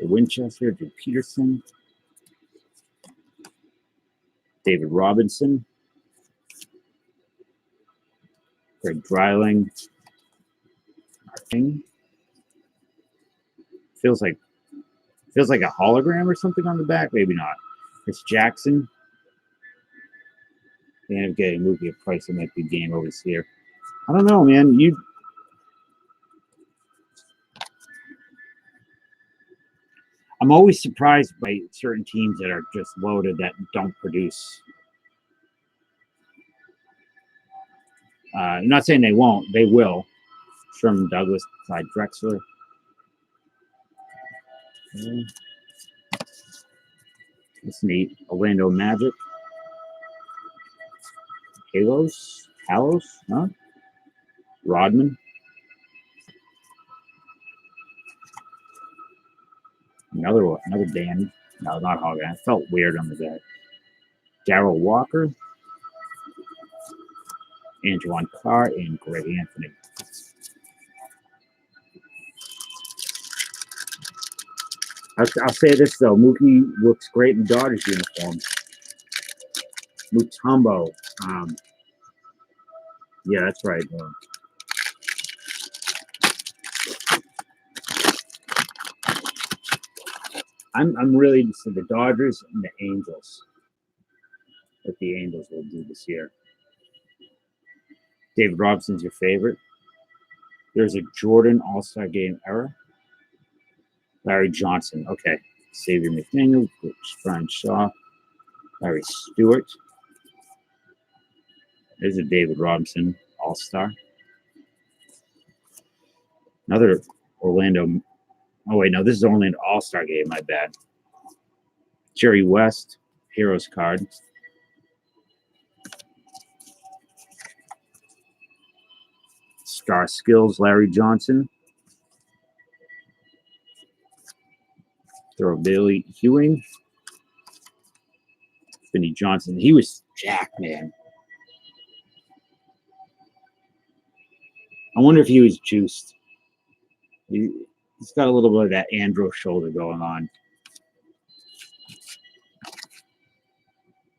Winchester, Drew Peterson, David Robinson, Greg Dreiling. Feels like a hologram or something on the back. Maybe not. Chris Jackson. They end up getting movie a price that might be game over here. I don't know, man. I'm always surprised by certain teams that are just loaded that don't produce. I'm not saying they won't. They will. Sherman Douglas, Clyde Drexler. That's neat. Orlando Magic. Halos, huh? Rodman. Another Danny. No, not Hogan. I felt weird on the back. Darrell Walker. Antoine Carr and Greg Anthony. I'll say this though, Mookie looks great in Dodgers uniform. Mutombo, yeah, that's right. I'm really interested in the Dodgers and the Angels. What the Angels will do this year. David Robinson's your favorite. There's a Jordan All-Star Game era. Larry Johnson, okay. Xavier McDaniel, Brian Shaw, Larry Stewart. There's a David Robinson All-Star. Another Orlando. Oh, wait, no, this is only an All-Star Game. My bad. Jerry West, Heroes card. Star Skills, Larry Johnson. Throw Bailey Ewing. Finney Johnson. He was jacked, man. I wonder if he was juiced. He's got a little bit of that Andro shoulder going on.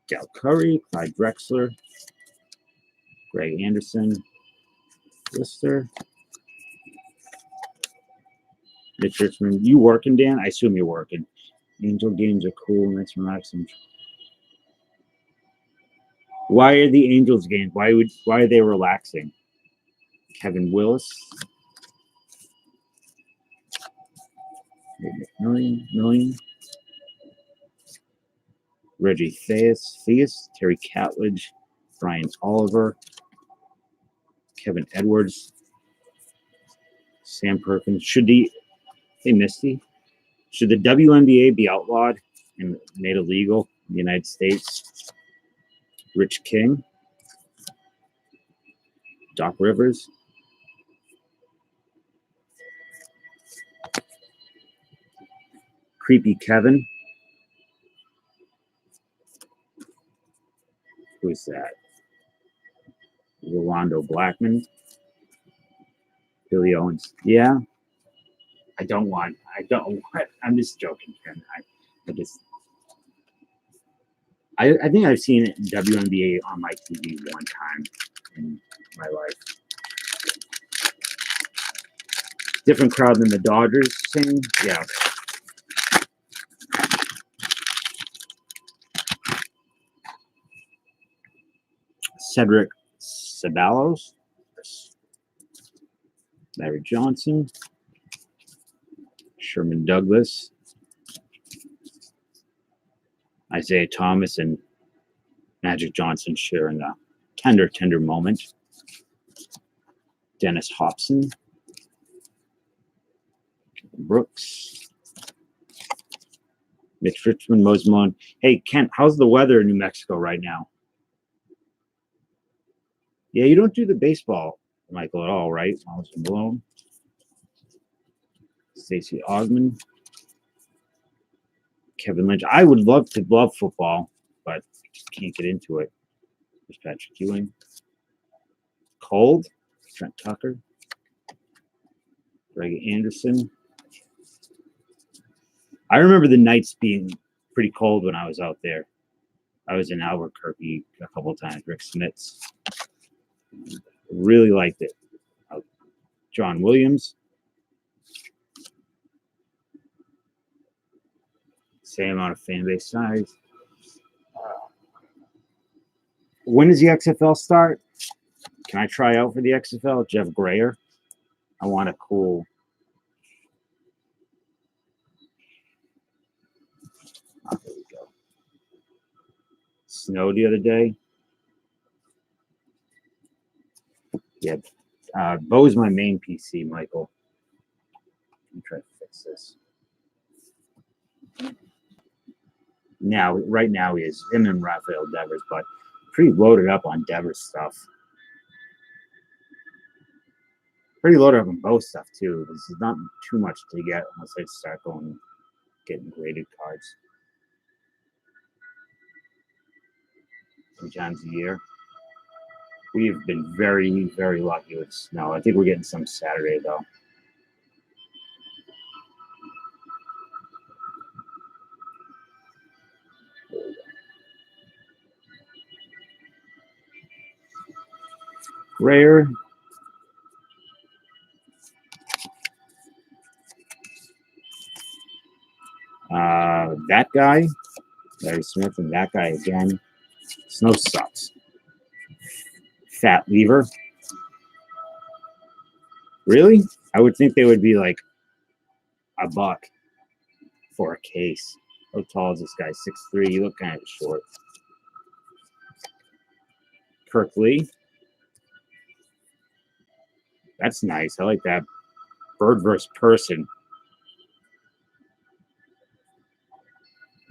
Del Curry, Clyde Drexler, Greg Anderson, Lister. Mitch Richmond. You working, Dan? I assume you're working. Angel games are cool. Nice, relaxing. Why are the Angels games? Why are they relaxing? Kevin Willis. Million. Reggie Theus, Terry Catledge, Brian Oliver, Kevin Edwards, Sam Perkins. Hey Misty, should the WNBA be outlawed and made illegal in the United States? Rich King, Doc Rivers, Creepy Kevin. Who's that? Rolando Blackman, Billy Owens. Yeah, I don't want. I'm just joking, Ken. I think I've seen WNBA on my TV one time in my life. Different crowd than the Dodgers sing. Yeah. Cedric Ceballos, Larry Johnson, Sherman Douglas, Isaiah Thomas, and Magic Johnson sharing a tender moment. Dennis Hobson, Brooks, Mitch Richmond, Mosmon. Hey, Kent, how's the weather in New Mexico right now? Yeah, you don't do the baseball, Michael, at all, right? Miles Malone, Stacey Osman, Kevin Lynch. I would love to love football, but I just can't get into it. There's Patrick Ewing. Cold, Trent Tucker, Greg Anderson. I remember the nights being pretty cold when I was out there. I was in Albuquerque a couple of times. Rick Smits. Really liked it. John Williams. Same amount of fan base size. When does the XFL start? Can I try out for the XFL? Jeff Grayer. I want a cool. Oh, there we go. Snowed the other day. Yeah. Bo's my main PC, Michael. Let me try to fix this. Right now he is him and Rafael Devers, but pretty loaded up on Devers stuff. Pretty loaded up on both stuff too. This is not too much to get unless I start getting graded cards 3 times a year. We've been very, very lucky with snow. I think we're getting some Saturday though. Rare. That guy, Larry Smith, and that guy again. Snow sucks. Fat Lever. Really? I would think they would be like $1 for a case. How tall is this guy? 6'3". You look kind of short. Kirk Lee. That's nice. I like that. Bird versus person.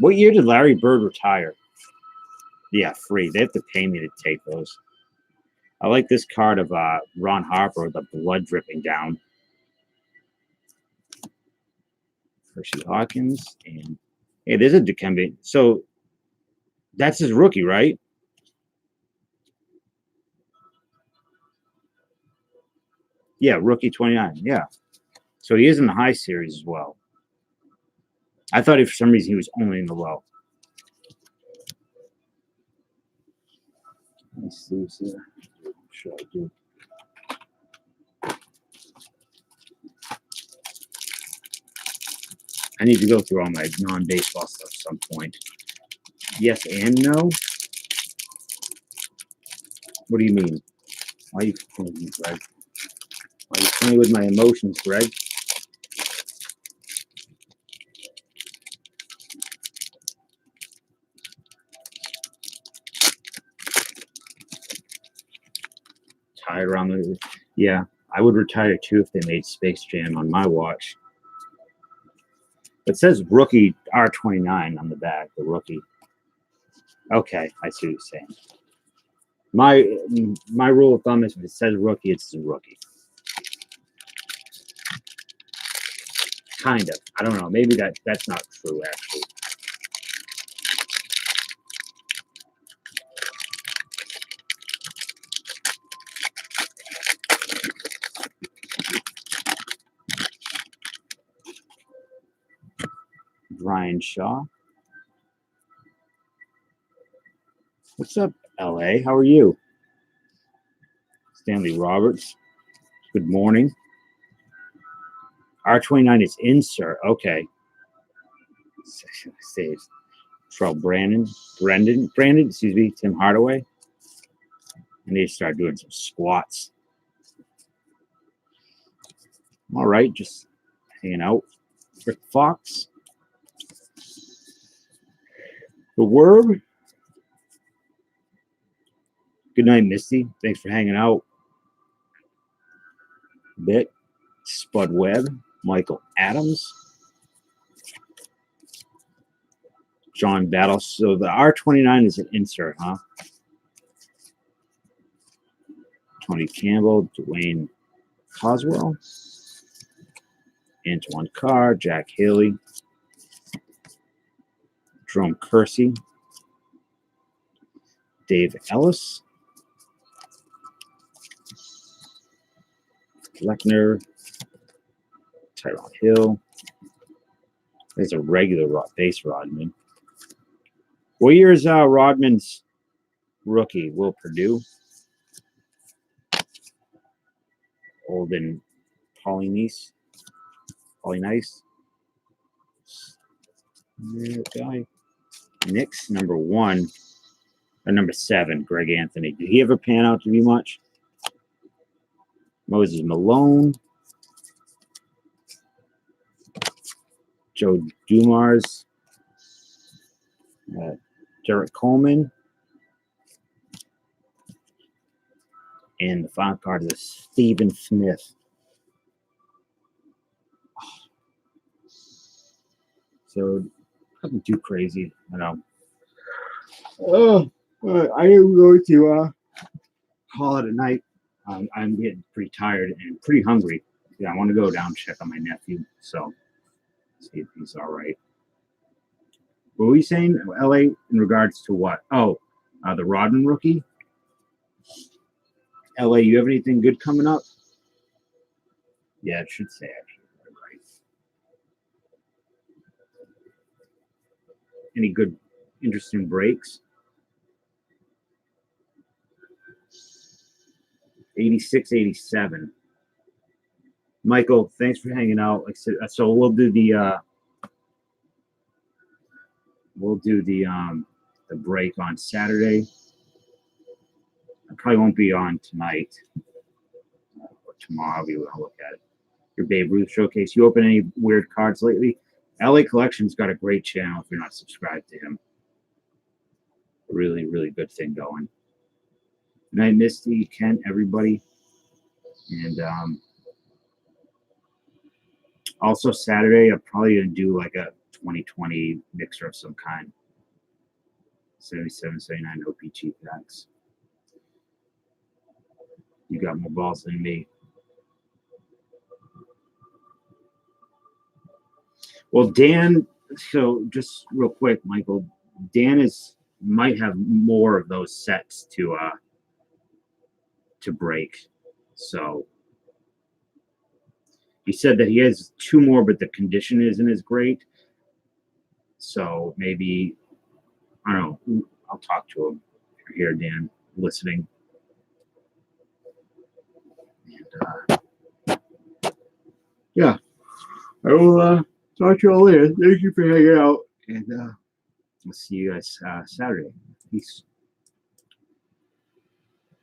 What year did Larry Bird retire? Yeah, free. They have to pay me to take those. I like this card of Ron Harper with the blood dripping down. Hershey Hawkins. And hey, there's a Dikembe. So that's his rookie, right? Yeah, rookie 29. Yeah. So he is in the high series as well. I thought for some reason he was only in the low. Let me see here. Sure I do. I need to go through all my non-baseball stuff at some point. Yes and no? What do you mean? Why are you playing with me, Greg? Why are you playing with my emotions, Greg? Tired around the... Yeah, I would retire too if they made Space Jam on my watch. It says rookie R29 on the back, the rookie. Okay, I see what you're saying. My rule of thumb is if it says rookie, it's a rookie. Kind of. I don't know. Maybe that's not true, actually. Brian Shaw. What's up, LA? How are you? Stanley Roberts. Good morning. R29 is insert. Okay. Saves. Terrell Brandon, excuse me, Tim Hardaway. I need to start doing some squats. All right, just hanging out. Rick Fox. The Word. Good night, Misty. Thanks for hanging out. Bit. Spud Webb. Michael Adams. John Battle. So the R29 is an insert, huh? Tony Campbell. Dwayne Coswell. Antoine Carr. Jack Haley. Jerome Kersey. Dave Ellis. Lechner. Tyrone Hill. There's a regular base Rodman. What year is Rodman's rookie? Will Purdue? Olden Polynice. Guy. Knicks, number 1. Or number 7, Greg Anthony. Did he ever pan out to be much? Moses Malone. Joe Dumars. Derek Coleman. And the final card is Stephen Smith. So, nothing too crazy, I know. Oh, I am going to call it a night. I'm getting pretty tired and pretty hungry. Yeah, I want to go down and check on my nephew. So, see if he's all right. What were you saying, LA, in regards to what? Oh, the Rodman rookie. LA, you have anything good coming up? Yeah, it should say actually. Right. Any good, interesting breaks? 86, 87. Michael, thanks for hanging out. Like I said, so we'll do the break on Saturday. I probably won't be on tonight or tomorrow. I'll look at it. Your Babe Ruth showcase. You open any weird cards lately? LA Collection's got a great channel if you're not subscribed to him. Really, really good thing going. Good night, Misty, Kent, everybody. And also Saturday, I'm probably going to do like a 2020 mixer of some kind. 77, 79 OPG packs. You got more balls than me. Well, Dan, so just real quick, Michael, Dan might have more of those sets to break. So he said that he has 2 more, but the condition isn't as great. So maybe, I don't know, I'll talk to him. If you're here, Dan, listening. And yeah, I will talk to you all later. Thank you for hanging out. And we'll see you guys Saturday. Peace.